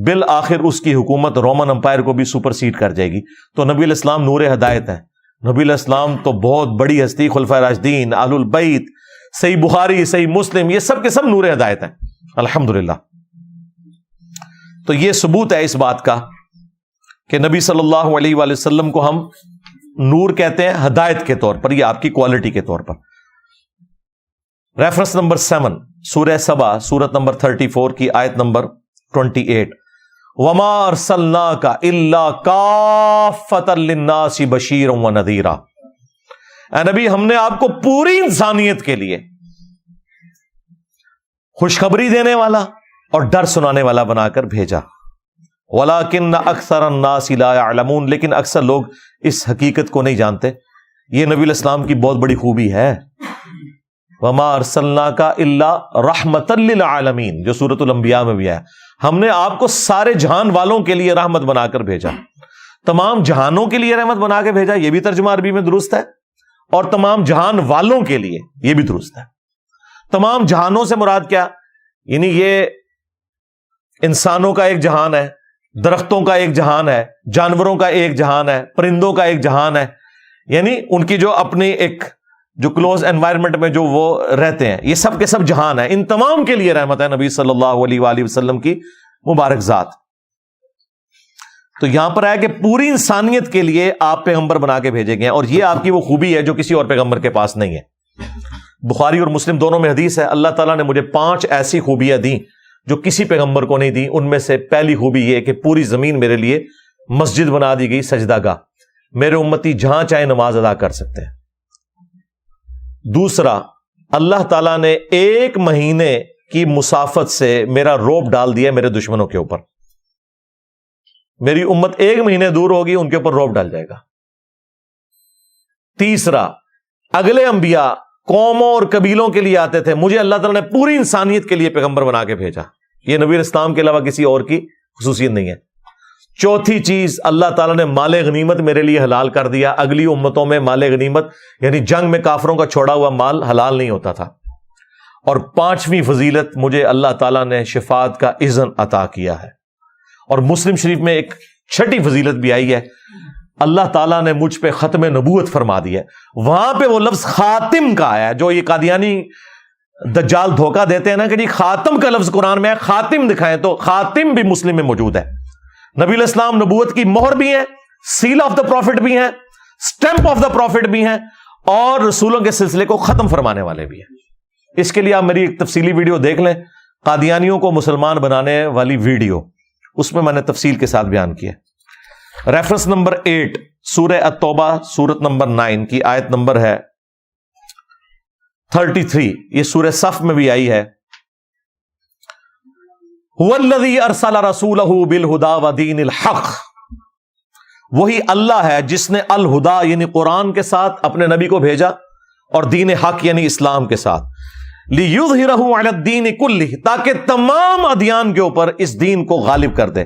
بالآخر اس کی حکومت رومن امپائر کو بھی سپر سیڈ کر جائے گی. تو نبی علیہ السلام نور ہدایت ہے. نبی علیہ السلام تو بہت بڑی ہستی، خلفائے راشدین، اہل البیت، صحیح بخاری، صحیح مسلم، یہ سب کے سب نور ہدایت ہیں الحمدللہ. تو یہ ثبوت ہے اس بات کا کہ نبی صلی اللہ علیہ وآلہ وسلم کو ہم نور کہتے ہیں ہدایت کے طور پر، یہ آپ کی کوالٹی کے طور پر. ریفرنس نمبر 7 سورہ سبا، سورت نمبر 34 کی آیت نمبر 28. وما ارسلناک الا کافۃ للناس بشیرا ونذیرا، اے نبی ہم نے آپ کو پوری انسانیت کے لیے خوشخبری دینے والا اور ڈر سنانے والا بنا کر بھیجا. ولیکن اکثر الناس لا یعلمون، لیکن اکثر لوگ اس حقیقت کو نہیں جانتے. یہ نبی علیہ السلام کی بہت بڑی خوبی ہے. وما ارسلناک الا رحمۃ للعالمین، جو سورۃ الانبیاء میں بھی ہے، ہم نے آپ کو سارے جہان والوں کے لیے رحمت بنا کر بھیجا، تمام جہانوں کے لیے رحمت بنا کے بھیجا. یہ بھی ترجمہ عربی میں درست ہے. اور تمام جہان والوں کے لیے، یہ بھی درست ہے۔ تمام جہانوں سے مراد کیا؟ یعنی یہ انسانوں کا ایک جہان ہے، درختوں کا ایک جہان ہے، جانوروں کا ایک جہان ہے، پرندوں کا ایک جہان ہے، یعنی ان کی جو اپنی ایک جو کلوز انوائرمنٹ میں جو وہ رہتے ہیں، یہ سب کے سب جہان ہے۔ ان تمام کے لیے رحمت ہے نبی صلی اللہ علیہ وآلہ وسلم کی مبارک ذات۔ تو یہاں پر ہے کہ پوری انسانیت کے لیے آپ پیغمبر بنا کے بھیجے گئے، اور یہ آپ کی وہ خوبی ہے جو کسی اور پیغمبر کے پاس نہیں ہے۔ بخاری اور مسلم دونوں میں حدیث ہے، اللہ تعالیٰ نے مجھے 5 ایسی خوبیاں دیں جو کسی پیغمبر کو نہیں دی۔ ان میں سے پہلی خوبی یہ کہ پوری زمین میرے لیے مسجد بنا دی گئی، سجدہ گاہ، میرے امتی جہاں چاہے نماز ادا کر سکتے ہیں۔ دوسرا، اللہ تعالیٰ نے 1 مہینے کی مسافت سے میرا روب ڈال دیا میرے دشمنوں کے اوپر۔ میری امت 1 مہینے دور ہوگی، ان کے اوپر روب ڈال جائے گا۔ تیسرا، اگلے انبیاء قوموں اور قبیلوں کے لیے آتے تھے، مجھے اللہ تعالیٰ نے پوری انسانیت کے لیے پیغمبر بنا کے بھیجا۔ یہ نبی اسلام کے علاوہ کسی اور کی خصوصیت نہیں ہے۔ چوتھی چیز، اللہ تعالیٰ نے مال غنیمت میرے لیے حلال کر دیا۔ اگلی امتوں میں مال غنیمت یعنی جنگ میں کافروں کا چھوڑا ہوا مال حلال نہیں ہوتا تھا۔ اور 5ویں فضیلت، مجھے اللہ تعالیٰ نے شفاعت کا اذن عطا کیا ہے۔ اور مسلم شریف میں ایک 6ٹھی فضیلت بھی آئی ہے، اللہ تعالیٰ نے مجھ پہ ختم نبوت فرما دی ہے۔ وہاں پہ وہ لفظ خاتم کا آیا ہے، جو یہ قادیانی دجال دھوکہ دیتے ہیں نا کہ جی خاتم کا لفظ قرآن میں ہے، خاتم دکھائیں، تو خاتم بھی مسلم میں موجود ہے۔ نبی علیہ السلام نبوت کی مہر بھی ہے، سیل آف دا پروفٹ بھی ہیں، سٹیمپ آف دا پروفٹ بھی ہیں، اور رسولوں کے سلسلے کو ختم فرمانے والے بھی ہیں۔ اس کے لیے آپ میری ایک تفصیلی ویڈیو دیکھ لیں، قادیانیوں کو مسلمان بنانے والی ویڈیو، اس میں نے تفصیل کے ساتھ بیان کیا۔ ریفرنس نمبر 8 سورہ التوبہ سورت نمبر 9 کی آیت نمبر ہے 33، یہ سورہ صف میں بھی آئی ہے۔ هو الذی ارسل رسولہ بالہدی ودین الحق، وہی اللہ ہے جس نے الہدا یعنی قرآن کے ساتھ اپنے نبی کو بھیجا، اور دین حق یعنی اسلام کے ساتھ، لیظہرہ علی الدین کلہ، تاکہ تمام ادیان کے اوپر اس دین کو غالب کر دے۔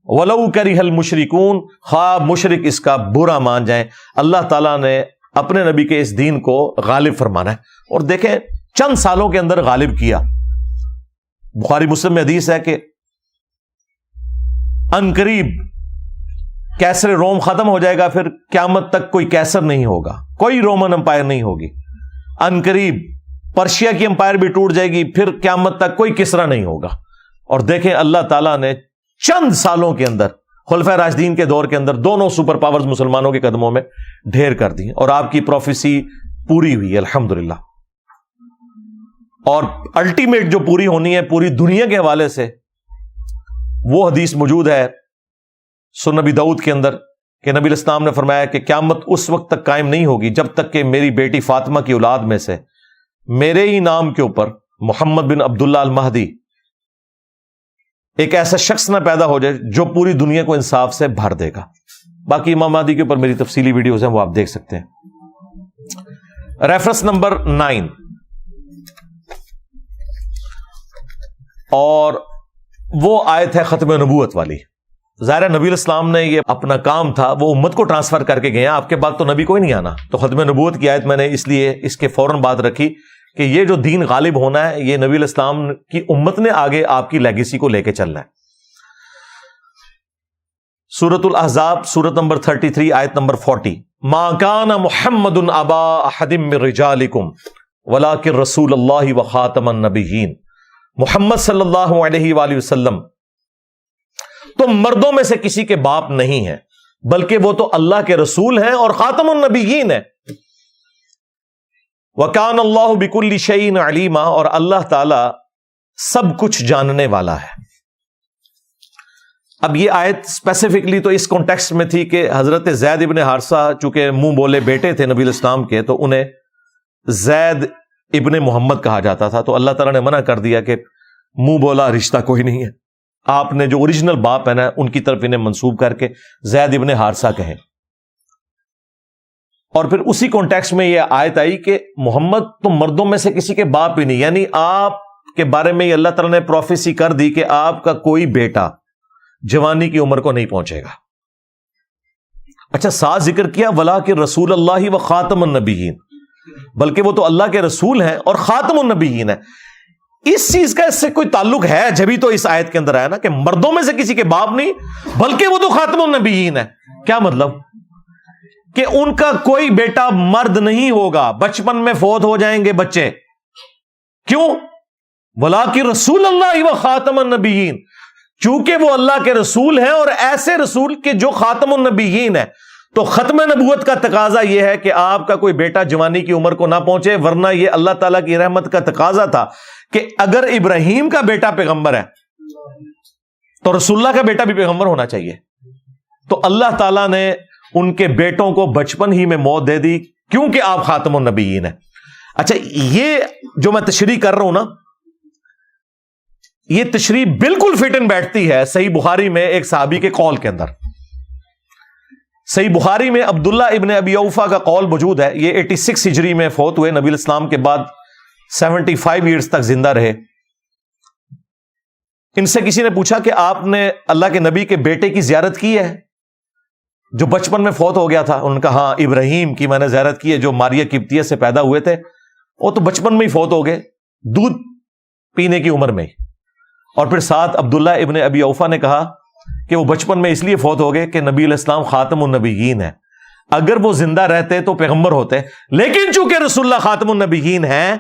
وَلَوْ كَرِهَ الْمُشْرِكُونَ، خواہ مشرک اس کا برا مان جائیں، اللہ تعالیٰ نے اپنے نبی کے اس دین کو غالب فرمانا ہے، اور دیکھیں چند سالوں کے اندر غالب کیا۔ بخاری مسلم میں حدیث ہے کہ ان قریب کیسر روم ختم ہو جائے گا، پھر قیامت تک کوئی کیسر نہیں ہوگا، کوئی رومن امپائر نہیں ہوگی۔ ان قریب پرشیا کی امپائر بھی ٹوٹ جائے گی، پھر قیامت تک کوئی کسرا نہیں ہوگا۔ اور دیکھیں اللہ تعالیٰ نے چند سالوں کے اندر خلفائے راشدین کے دور کے اندر دونوں سپر پاورز مسلمانوں کے قدموں میں ڈھیر کر دی، اور آپ کی پروفیسی پوری ہوئی الحمدللہ۔ اور الٹیمیٹ جو پوری ہونی ہے پوری دنیا کے حوالے سے، وہ حدیث موجود ہے سنن نبی داؤد کے اندر کہ نبی الاسلام نے فرمایا کہ قیامت اس وقت تک قائم نہیں ہوگی جب تک کہ میری بیٹی فاطمہ کی اولاد میں سے میرے ہی نام کے اوپر محمد بن عبداللہ المہدی ایک ایسا شخص نہ پیدا ہو جائے جو پوری دنیا کو انصاف سے بھر دے گا۔ باقی امام مہدی کے اوپر میری تفصیلی ویڈیوز ہیں، وہ آپ دیکھ سکتے ہیں۔ ریفرنس نمبر 9، اور وہ آیت ہے ختم نبوت والی۔ ظاہر نبی الاسلام نے یہ اپنا کام تھا وہ امت کو ٹرانسفر کر کے گئے، آپ کے بعد تو نبی کوئی نہیں آنا، تو ختم نبوت کی آیت میں نے اس لیے اس کے فوراً بعد رکھی کہ یہ جو دین غالب ہونا ہے یہ نبی الاسلام کی امت نے آگے آپ کی لیگیسی کو لے کے چلنا ہے۔ سورۃ الاحزاب سورت نمبر 33 آیت نمبر 40، ما کان محمد ابا احد من رجالکم ولکن رسول اللہ وخاتم النبیین، محمد صلی اللہ علیہ وآلہ وسلم تو مردوں میں سے کسی کے باپ نہیں ہیں، بلکہ وہ تو اللہ کے رسول ہیں اور خاتم النبیین ہیں۔ وَكَانَ اللَّهُ بِكُلِّ شَيْءٍ عَلِيمًا، اور اللہ تعالی سب کچھ جاننے والا ہے۔ اب یہ آیت اسپیسیفکلی تو اس کانٹیکسٹ میں تھی کہ حضرت زید ابن حارثہ چونکہ منہ بولے بیٹے تھے نبی الاسلام کے، تو انہیں زید ابن محمد کہا جاتا تھا، تو اللہ تعالیٰ نے منع کر دیا کہ منہ بولا رشتہ کوئی نہیں ہے، آپ نے جو اوریجنل باپ ہے نا ان کی طرف انہیں منسوب کر کے زید ابن حارثہ کہیں۔ اور پھر اسی کانٹیکسٹ میں یہ آیت آئی کہ محمد تم مردوں میں سے کسی کے باپ ہی نہیں، یعنی آپ کے بارے میں یہ اللہ تعالیٰ نے پروفیسی کر دی کہ آپ کا کوئی بیٹا جوانی کی عمر کو نہیں پہنچے گا، اچھا ساتھ ذکر کیا ولا کہ رسول اللہ و خاتم النبیین، بلکہ وہ تو اللہ کے رسول ہیں اور خاتم النبیین ہیں. اس چیز کا اس سے کوئی تعلق ہے جبھی تو اس آیت کے اندر آیا نا کہ مردوں میں سے کسی کے باپ نہیں بلکہ وہ تو خاتم النبیین ہے. کیا مطلب؟ کہ ان کا کوئی بیٹا مرد نہیں ہوگا، بچپن میں فوت ہو جائیں گے بچے. کیوں؟ وَلَٰكِن رسول اللہ و خاتم النبیین، چونکہ وہ اللہ کے رسول ہیں اور ایسے رسول کے جو خاتم النبیین ہے. تو ختم نبوت کا تقاضا یہ ہے کہ آپ کا کوئی بیٹا جوانی کی عمر کو نہ پہنچے، ورنہ یہ اللہ تعالیٰ کی رحمت کا تقاضا تھا کہ اگر ابراہیم کا بیٹا پیغمبر ہے تو رسول اللہ کا بیٹا بھی پیغمبر ہونا چاہیے. تو اللہ تعالیٰ نے ان کے بیٹوں کو بچپن ہی میں موت دے دی کیونکہ آپ خاتم النبیین ہیں. اچھا یہ جو میں تشریح کر رہا ہوں نا، یہ تشریح بالکل فٹ ان بیٹھتی ہے صحیح بخاری میں ایک صحابی کے قول کے اندر. صحیح بخاری میں عبداللہ ابن ابی اوفا کا قول موجود ہے. یہ 86 ہجری میں فوت ہوئے، نبی الاسلام کے بعد 75 ایئرز تک زندہ رہے. ان سے کسی نے پوچھا کہ آپ نے اللہ کے نبی کے بیٹے کی زیارت کی ہے جو بچپن میں فوت ہو گیا تھا؟ انہوں نے کہا ہاں، ابراہیم کی میں نے زیارت کی ہے جو ماریہ قبطیہ سے پیدا ہوئے تھے، وہ تو بچپن میں ہی فوت ہو گئے، دودھ پینے کی عمر میں ہی. اور پھر ساتھ عبداللہ ابن ابی اوفا نے کہا کہ وہ بچپن میں اس لیے فوت ہو گئے کہ نبی علیہ السلام خاتم النبیین ہے، اگر وہ زندہ رہتے تو پیغمبر ہوتے، لیکن چونکہ رسول اللہ خاتم النبیین ہیں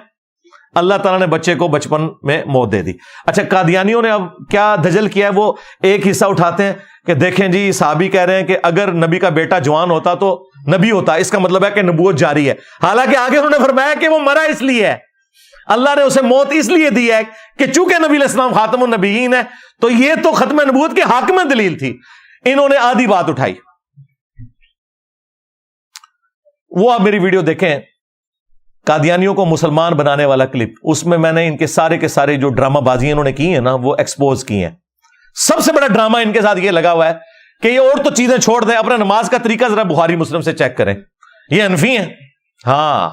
اللہ تعالیٰ نے بچے کو بچپن میں موت دے دی. اچھا قادیانیوں نے اب کیا دجل کیا ہے، وہ ایک حصہ اٹھاتے ہیں کہ دیکھیں جی صحابی کہہ رہے ہیں کہ اگر نبی کا بیٹا جوان ہوتا تو نبی ہوتا، اس کا مطلب ہے کہ نبوت جاری ہے. حالانکہ آگے انہوں نے فرمایا کہ وہ مرا اس لیے ہے، اللہ نے اسے موت اس لیے دی ہے کہ چونکہ نبی علیہ السلام خاتم النبیین ہے. تو یہ تو ختم نبوت کے حق میں دلیل تھی، انہوں نے آدھی بات اٹھائی. وہ آپ میری ویڈیو دیکھیں قادیانیوں کو مسلمان بنانے والا کلپ، اس میں میں نے ان کے سارے جو ڈرامہ بازیاں انہوں نے کی ہیں نا وہ ایکسپوز کی ہیں. سب سے بڑا ڈرامہ ان کے ساتھ یہ لگا ہوا ہے کہ یہ اور تو چیزیں چھوڑ دیں، اپنا نماز کا طریقہ ذرا بخاری مسلم سے چیک کریں، یہ حنفی ہیں. ہاں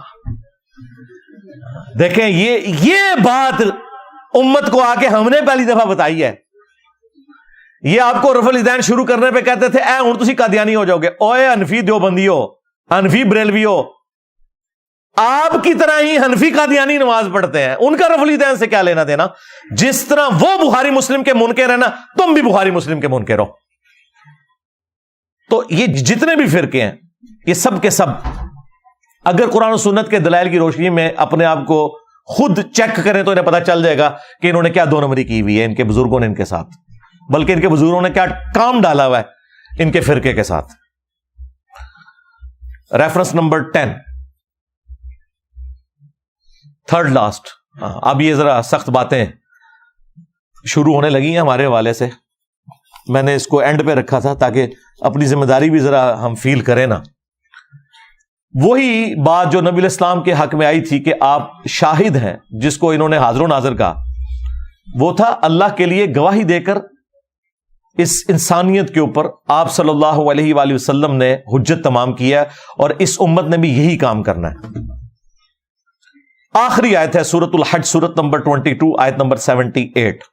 دیکھیں یہ بات امت کو آ کے ہم نے پہلی دفعہ بتائی ہے. یہ آپ کو رفع الیدین شروع کرنے پہ کہتے تھے اے ہن تسی قادیانی ہو جاؤ گے، اوے حنفی دیوبندیو، حنفی بریلویو، آپ کی طرح ہی حنفی قادیانی نماز پڑھتے ہیں، ان کا رفع الیدین سے کیا لینا دینا؟ جس طرح وہ بخاری مسلم کے منکر ہیں نا، تم بھی بخاری مسلم کے منکر ہو. تو یہ جتنے بھی فرقے ہیں یہ سب کے سب اگر قرآن و سنت کے دلائل کی روشنی میں اپنے آپ کو خود چیک کریں تو انہیں پتا چل جائے گا کہ انہوں نے کیا دو نمبری کی ہوئی ہے ان کے بزرگوں نے ان کے ساتھ، بلکہ ان کے بزرگوں نے کیا کام ڈالا ہوا ہے ان کے فرقے کے ساتھ. Reference number 10، third last. اب یہ ذرا سخت باتیں شروع ہونے لگی ہیں ہمارے حوالے سے، میں نے اس کو اینڈ پہ رکھا تھا تاکہ اپنی ذمہ داری بھی ذرا ہم فیل کریں نا. وہی بات جو نبی علیہ السلام کے حق میں آئی تھی کہ آپ شاہد ہیں، جس کو انہوں نے حاضر و ناظر کہا، وہ تھا اللہ کے لیے گواہی دے کر اس انسانیت کے اوپر آپ صلی اللہ علیہ وآلہ وسلم نے حجت تمام کیا اور اس امت نے بھی یہی کام کرنا ہے. آخری آیت ہے سورۃ الحج، سورۃ نمبر 22 آیت نمبر 78،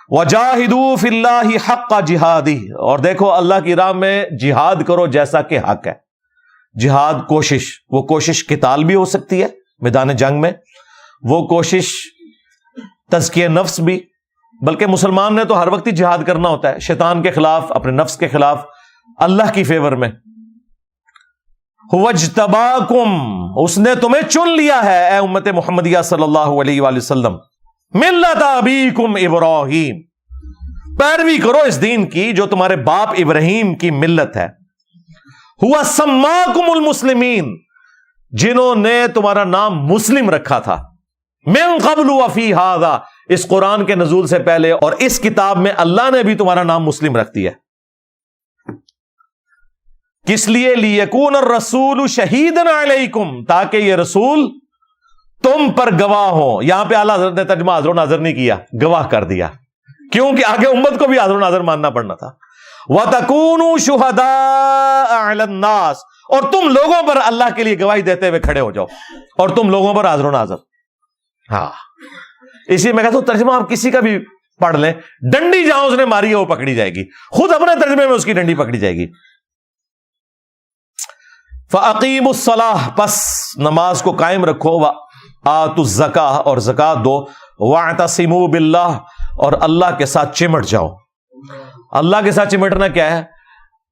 وَجَاهِدُوا فِي اللَّهِ حَقَّ جِهَادِهِ، اور دیکھو اللہ کی راہ میں جہاد کرو جیسا کہ حق ہے. جہاد کوشش، وہ کوشش قتال بھی ہو سکتی ہے میدان جنگ میں، وہ کوشش تزکیہ نفس بھی، بلکہ مسلمان نے تو ہر وقت ہی جہاد کرنا ہوتا ہے، شیطان کے خلاف، اپنے نفس کے خلاف، اللہ کی فیور میں. وَاجْتَبَاكُمْ، اس نے تمہیں چن لیا ہے اے امت محمدیہ صلی اللہ علیہ وآلہ وسلم، ملت ابیکم ابراہیم، پیروی کرو اس دین کی جو تمہارے باپ ابراہیم کی ملت ہے. ہوا سماکم المسلمین، جنہوں نے تمہارا نام مسلم رکھا تھا، من قبل وفی ھذا، اس قرآن کے نزول سے پہلے اور اس کتاب میں اللہ نے بھی تمہارا نام مسلم رکھ دیا. کس لیے؟ لیکون الرسول شہیدا علیکم، تاکہ یہ رسول تم پر گواہ ہو. یہاں پہ اعلیٰ حضرت نے ترجمہ حاضر و ناظر نہیں کیا، گواہ کر دیا، کیونکہ آگے امت کو بھی حاضر و ناظر ماننا پڑنا تھا. وَتَكُونُوا شُهَدَاءَ عَلَى النَّاسِ، اور تم لوگوں پر اللہ کے لیے گواہی دیتے ہوئے کھڑے ہو جاؤ، اور تم لوگوں پر حاضر و ناظر. ہاں اسی میں کہتا ہوں ترجمہ آپ کسی کا بھی پڑھ لیں، ڈنڈی جہاں اس نے ماری ہے وہ پکڑی جائے گی، خود اپنے ترجمے میں اس کی ڈنڈی پکڑی جائے گی. فَأَقِيمُوا الصَّلَاةَ، پس نماز کو قائم رکھو، وَآتُوا الزَّکَاةَ، اور زکات دو، وَاعْتَصِمُوا بِاللَّهِ، اور اللہ کے ساتھ چمٹ جاؤ۔ اللہ کے ساتھ چمٹنا کیا ہے؟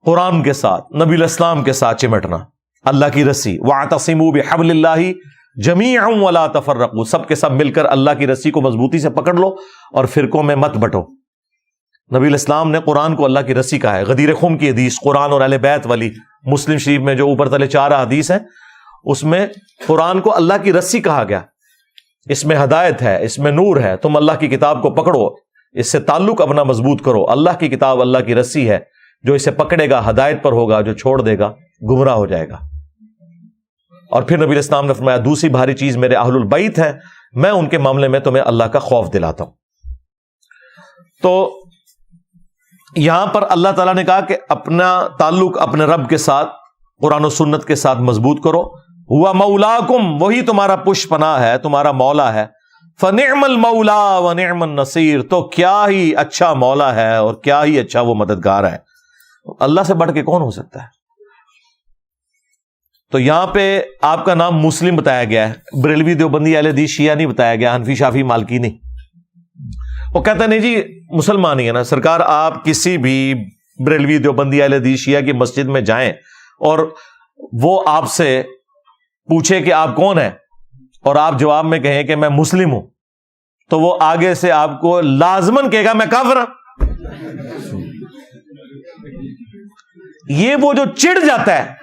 قرآن کے ساتھ، نبی الاسلام کے ساتھ چمٹنا، اللہ کی رسی۔ وَاعْتَصِمُوا بِحَبْلِ اللَّهِ جَمِيعًا وَلَا تَفَرَّقُوا، سب کے سب مل کر اللہ کی رسی کو مضبوطی سے پکڑ لو اور فرقوں میں مت بٹو۔ نبی الاسلام نے قرآن کو اللہ کی رسی کہا ہے۔ غدیر خم کی حدیث، قرآن اور اہل بیت والی، مسلم شریف میں جو اوپر تلے 4 حدیث ہیں، اس میں قرآن کو اللہ کی رسی کہا گیا۔ اس میں ہدایت ہے، اس میں نور ہے، تم اللہ کی کتاب کو پکڑو، اس سے تعلق اپنا مضبوط کرو۔ اللہ کی کتاب اللہ کی رسی ہے، جو اسے پکڑے گا ہدایت پر ہوگا، جو چھوڑ دے گا گمراہ ہو جائے گا۔ اور پھر نبی الاسلام نے فرمایا دوسری بھاری چیز میرے اہل البیت ہیں، میں ان کے معاملے میں تمہیں اللہ کا خوف دلاتا ہوں۔ تو یہاں پر اللہ تعالیٰ نے کہا کہ اپنا تعلق اپنے رب کے ساتھ، قرآن و سنت کے ساتھ مضبوط کرو۔ ہوا مولاکم، وہی تمہارا پش پناہ ہے، تمہارا مولا ہے۔ فنعم المولا ونعم النصیر، تو کیا ہی اچھا مولا ہے اور کیا ہی اچھا وہ مددگار ہے۔ اللہ سے بڑھ کے کون ہو سکتا ہے؟ تو یہاں پہ آپ کا نام مسلم بتایا گیا ہے، بریلوی دیوبندی اہل حدیث شیعہ نہیں بتایا گیا، حنفی شافعی مالکی نہیں۔ وہ کہتے ہیں نہیں جی مسلمان ہی ہے نا سرکار، آپ کسی بھی بریلوی دیوبندی اہل حدیث شیعہ کی مسجد میں جائیں اور وہ آپ سے پوچھے کہ آپ کون ہیں اور آپ جواب میں کہیں کہ میں مسلم ہوں، تو وہ آگے سے آپ کو لازماً کہے گا میں کافر ہوں۔ یہ وہ جو چڑ جاتا ہے،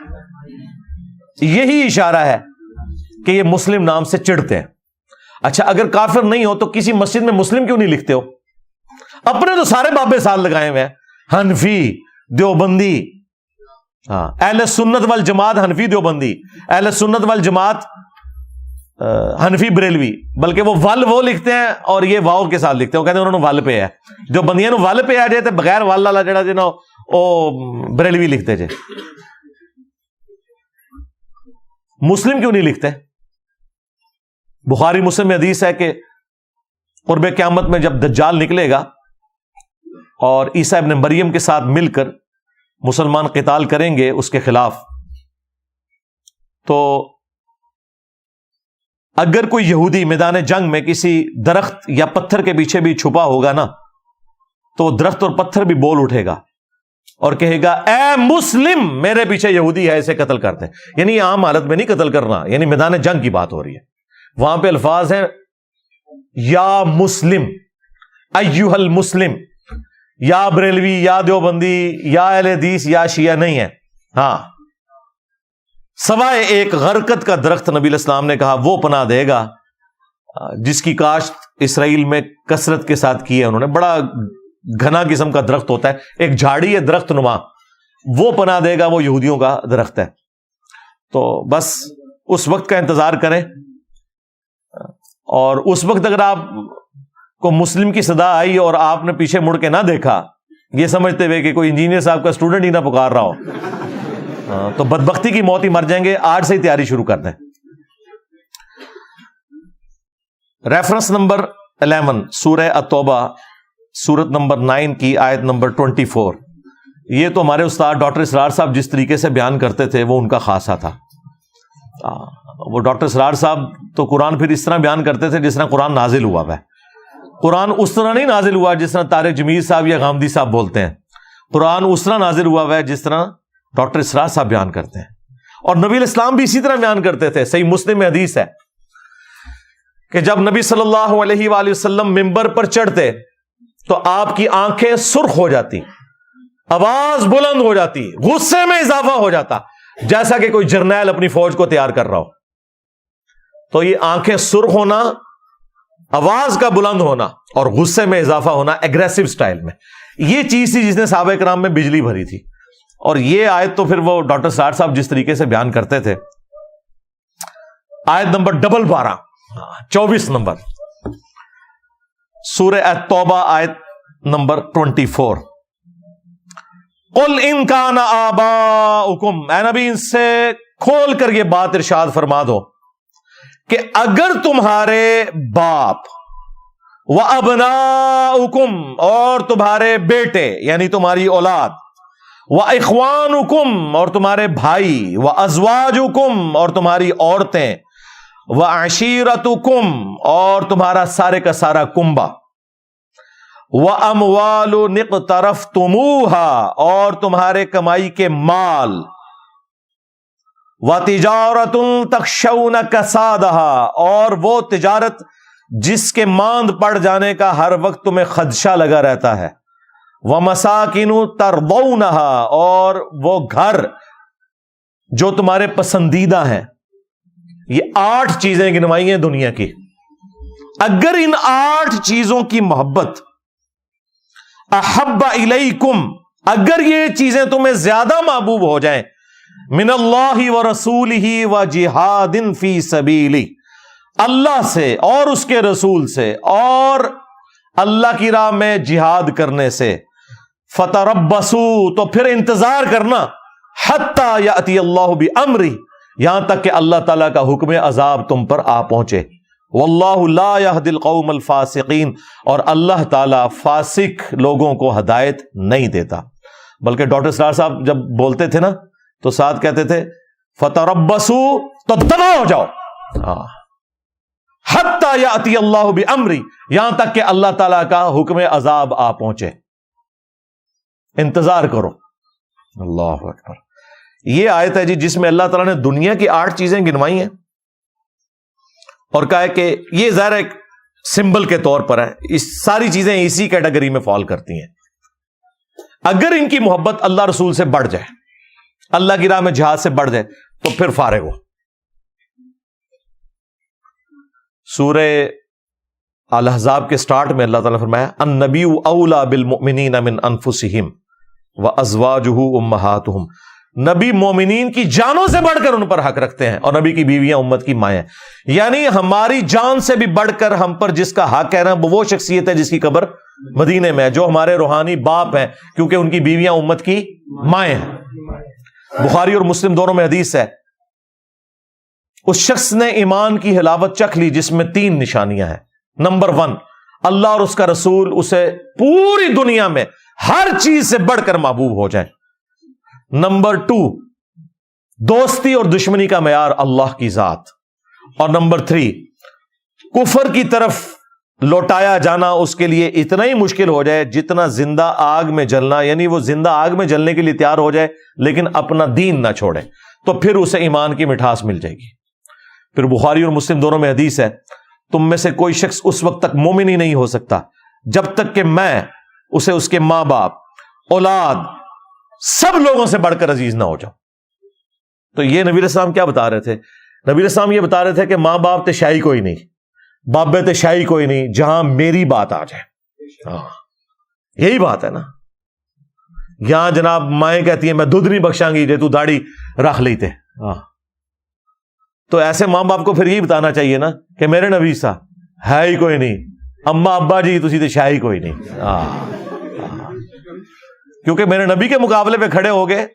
یہی اشارہ ہے کہ یہ مسلم نام سے چڑھتے ہیں۔ اچھا اگر کافر نہیں ہو تو کسی مسجد میں مسلم کیوں نہیں لکھتے ہو؟ اپنے تو سارے بابے سال لگائے ہوئے ہیں، حنفی، دیوبندی، اہل سنت والجماعت حنفی دیوبندی، اہل سنت والجماعت حنفی بریلوی، بلکہ وہ لکھتے ہیں اور یہ واؤ کے ساتھ لکھتے ہیں، وہ کہتے ہیں انہوں نے ول پہ ہے، جو بندیاں نو ول پہ آ جائے تو بغیر ول والا جڑا جی نا وہ بریلوی لکھتے جے۔ مسلم کیوں نہیں لکھتے؟ بخاری مسلم میں حدیث ہے کہ قرب قیامت میں جب دجال نکلے گا اور عیسیٰ ابن مریم کے ساتھ مل کر مسلمان قتال کریں گے اس کے خلاف، تو اگر کوئی یہودی میدان جنگ میں کسی درخت یا پتھر کے پیچھے بھی چھپا ہوگا نا، تو درخت اور پتھر بھی بول اٹھے گا اور کہے گا اے مسلم، میرے پیچھے یہودی ہے، اسے قتل کرتے ہیں۔ یعنی عام حالت میں نہیں قتل کرنا، یعنی میدان جنگ کی بات ہو رہی ہے۔ وہاں پہ الفاظ ہیں یا مسلم، ایھا المسلم، یا بریلوی، یا دیوبندی، یا اہل حدیث، یا شیعہ نہیں ہے۔ ہاں، سوائے ایک غرقت کا درخت نبی الاسلام نے کہا وہ پناہ دے گا جس کی کاشت اسرائیل میں کثرت کے ساتھ کی ہے انہوں نے، بڑا گھنا قسم کا درخت ہوتا ہے، ایک جھاڑی ہے درخت نما، وہ پناہ دے گا، وہ یہودیوں کا درخت ہے۔ تو بس اس وقت کا انتظار کریں، اور اس وقت اگر آپ کو مسلم کی صدا آئی اور آپ نے پیچھے مڑ کے نہ دیکھا، یہ سمجھتے ہوئے کہ کوئی انجینئر صاحب کا اسٹوڈنٹ ہی نہ پکار رہا ہو، تو بدبختی کی موت ہی مر جائیں گے۔ آج سے ہی تیاری شروع کر دیں۔ ریفرنس نمبر 11 سورہ التوبہ، سورت نمبر 9 کی آیت نمبر 24۔ یہ تو ہمارے استاد ڈاکٹر اسرار صاحب جس طریقے سے بیان کرتے تھے وہ ان کا خاصہ تھا۔ وہ ڈاکٹر اسرار صاحب تو قرآن پھر اس طرح بیان کرتے تھے جس طرح قرآن نازل ہوا ہے۔ قرآن اس طرح نہیں نازل ہوا جس طرح طارق جمیل صاحب یا غامدی صاحب بولتے ہیں، قرآن اس طرح نازل ہوا ہے جس طرح ڈاکٹر اسرار صاحب بیان کرتے ہیں، اور نبی الاسلام بھی اسی طرح بیان کرتے تھے۔ صحیح مسلم میں حدیث ہے کہ جب نبی صلی اللہ علیہ وآلہ وسلم منبر پر چڑھتے تو آپ کی آنکھیں سرخ ہو جاتی، آواز بلند ہو جاتی، غصے میں اضافہ ہو جاتا، جیسا کہ کوئی جرنیل اپنی فوج کو تیار کر رہا ہو۔ تو یہ آنکھیں سرخ ہونا، آواز کا بلند ہونا اور غصے میں اضافہ ہونا ایگریسو سٹائل میں، یہ چیز تھی جس نے صحابہ کرام میں بجلی بھری تھی۔ اور یہ آیت تو پھر وہ ڈاکٹر سار صاحب جس طریقے سے بیان کرتے تھے، آیت نمبر 12 24 نمبر سورہ التوبہ آیت نمبر 24۔ قل ان کان آباؤکم، اے نبی ان سے کھول کر یہ بات ارشاد فرما دو کہ اگر تمہارے باپ وابناؤکم، اور تمہارے بیٹے یعنی تمہاری اولاد، وَإِخْوَانُكُمْ اور تمہارے بھائی، وَأَزْوَاجُكُمْ اور تمہاری عورتیں، وَعَشِيرَتُكُمْ اور تمہارا سارے کا سارا کنبہ، وَأَمْوَالُ اقْتَرَفْتُمُوهَا اور تمہارے کمائی کے مال، وَتِجَارَةٌ تَخْشَوْنَ كَسَادَهَا اور وہ تجارت جس کے ماند پڑ جانے کا ہر وقت تمہیں خدشہ لگا رہتا ہے، وَمَسَاكِنُ تَرْضَوْنَهَا اور وہ گھر جو تمہارے پسندیدہ ہیں۔ یہ 8 چیزیں گنوائی ہیں دنیا کی۔ اگر ان 8 چیزوں کی محبت احب الیکم، اگر یہ چیزیں تمہیں زیادہ محبوب ہو جائیں، من اللہ ورسولہ وجہاد فی سبیلہ، اللہ سے اور اس کے رسول سے اور اللہ کی راہ میں جہاد کرنے سے، فتربصوا تو پھر انتظار کرنا، حتی یأتی اللہ بامرہ یہاں تک کہ اللہ تعالیٰ کا حکم عذاب تم پر آ پہنچے۔ واللہ لا یہدی القوم الفاسقین اور اللہ تعالیٰ فاسق لوگوں کو ہدایت نہیں دیتا۔ بلکہ ڈاکٹر اسرار صاحب جب بولتے تھے نا تو ساتھ کہتے تھے فتربصوا تو دبا ہو جاؤ، حتی یأتی اللہ بامرہ یہاں تک کہ اللہ تعالیٰ کا حکم عذاب آ پہنچے، انتظار کرو۔ اللہ اکبر۔ یہ آیت ہے جی جس میں اللہ تعالیٰ نے دنیا کی 8 چیزیں گنوائی ہیں اور کہا ہے کہ یہ ظاہر ایک سمبل کے طور پر ہے، اس ساری چیزیں اسی کیٹیگری میں فال کرتی ہیں۔ اگر ان کی محبت اللہ رسول سے بڑھ جائے، اللہ کی راہ میں جہاد سے بڑھ جائے تو پھر فارغ ہو۔ سورہ الاحزاب کے سٹارٹ میں اللہ تعالیٰ نے فرمایا النبی اولی بالمؤمنین من انفسہم وازواجہ امہاتہم، نبی مومنین کی جانوں سے بڑھ کر ان پر حق رکھتے ہیں اور نبی کی بیویاں امت کی مائیں، یعنی ہماری جان سے بھی بڑھ کر ہم پر جس کا حق ہے نا وہ شخصیت ہے جس کی قبر مدینے میں ہے، جو ہمارے روحانی باپ ہیں، کیونکہ ان کی بیویاں امت کی مائیں ہیں۔ بخاری اور مسلم دونوں میں حدیث ہے، اس شخص نے ایمان کی حلاوت چکھ لی جس میں 3 نشانیاں ہیں۔ نمبر 1، اللہ اور اس کا رسول اسے پوری دنیا میں ہر چیز سے بڑھ کر محبوب ہو جائیں۔ نمبر 2، دوستی اور دشمنی کا معیار اللہ کی ذات۔ اور نمبر 3، کفر کی طرف لوٹایا جانا اس کے لیے اتنا ہی مشکل ہو جائے جتنا زندہ آگ میں جلنا، یعنی وہ زندہ آگ میں جلنے کے لیے تیار ہو جائے لیکن اپنا دین نہ چھوڑے، تو پھر اسے ایمان کی مٹھاس مل جائے گی۔ پھر بخاری اور مسلم دونوں میں حدیث ہے تم میں سے کوئی شخص اس وقت تک مومن ہی نہیں ہو سکتا جب تک کہ میں اسے اس کے ماں باپ، اولاد، سب لوگوں سے بڑھ کر عزیز نہ ہو جاؤ۔ تو یہ نبی علیہ السلام کیا بتا رہے تھے؟ نبی علیہ السلام یہ بتا رہے تھے کہ ماں باپ تے شاہی کوئی نہیں، بابے تے شاہی کوئی نہیں، جہاں میری بات آ جائے۔ یہی بات ہے نا، یہاں جناب مائیں کہتی ہیں میں دودھ نہیں بخشاں گی جے تو داڑھی رکھ لیتے، تو ایسے ماں باپ کو پھر یہی بتانا چاہیے نا کہ میرے نبی سا ہے ہی کوئی نہیں، اما ابا جی تسی تے شاہی کوئی نہیں، کیونکہ میرے نبی کے مقابلے پہ کھڑے ہو گئے۔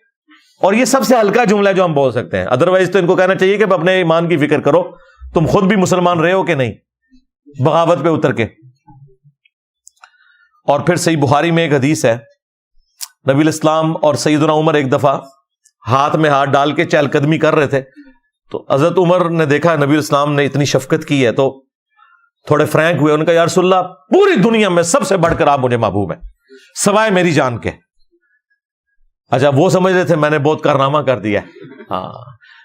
اور یہ سب سے ہلکا جملہ ہے جو ہم بول سکتے ہیں، ادروائز تو ان کو کہنا چاہیے کہ اپنے ایمان کی فکر کرو، تم خود بھی مسلمان رہے ہو کہ نہیں، بغاوت پہ اتر کے۔ اور پھر صحیح بخاری میں ایک حدیث ہے، نبی علیہ السلام اور سیدنا عمر ایک دفعہ ہاتھ میں ہاتھ ڈال کے چہل قدمی کر رہے تھے، تو حضرت عمر نے دیکھا نبی علیہ السلام نے اتنی شفقت کی ہے تو تھوڑے فرینک ہوئے، ان کا یا رسول اللہ پوری دنیا میں سب سے بڑھ کر آپ مجھے محبوب ہیں سوائے میری جان کے۔ اچھا وہ سمجھ رہے تھے میں نے بہت کارنامہ کر دیا ہے۔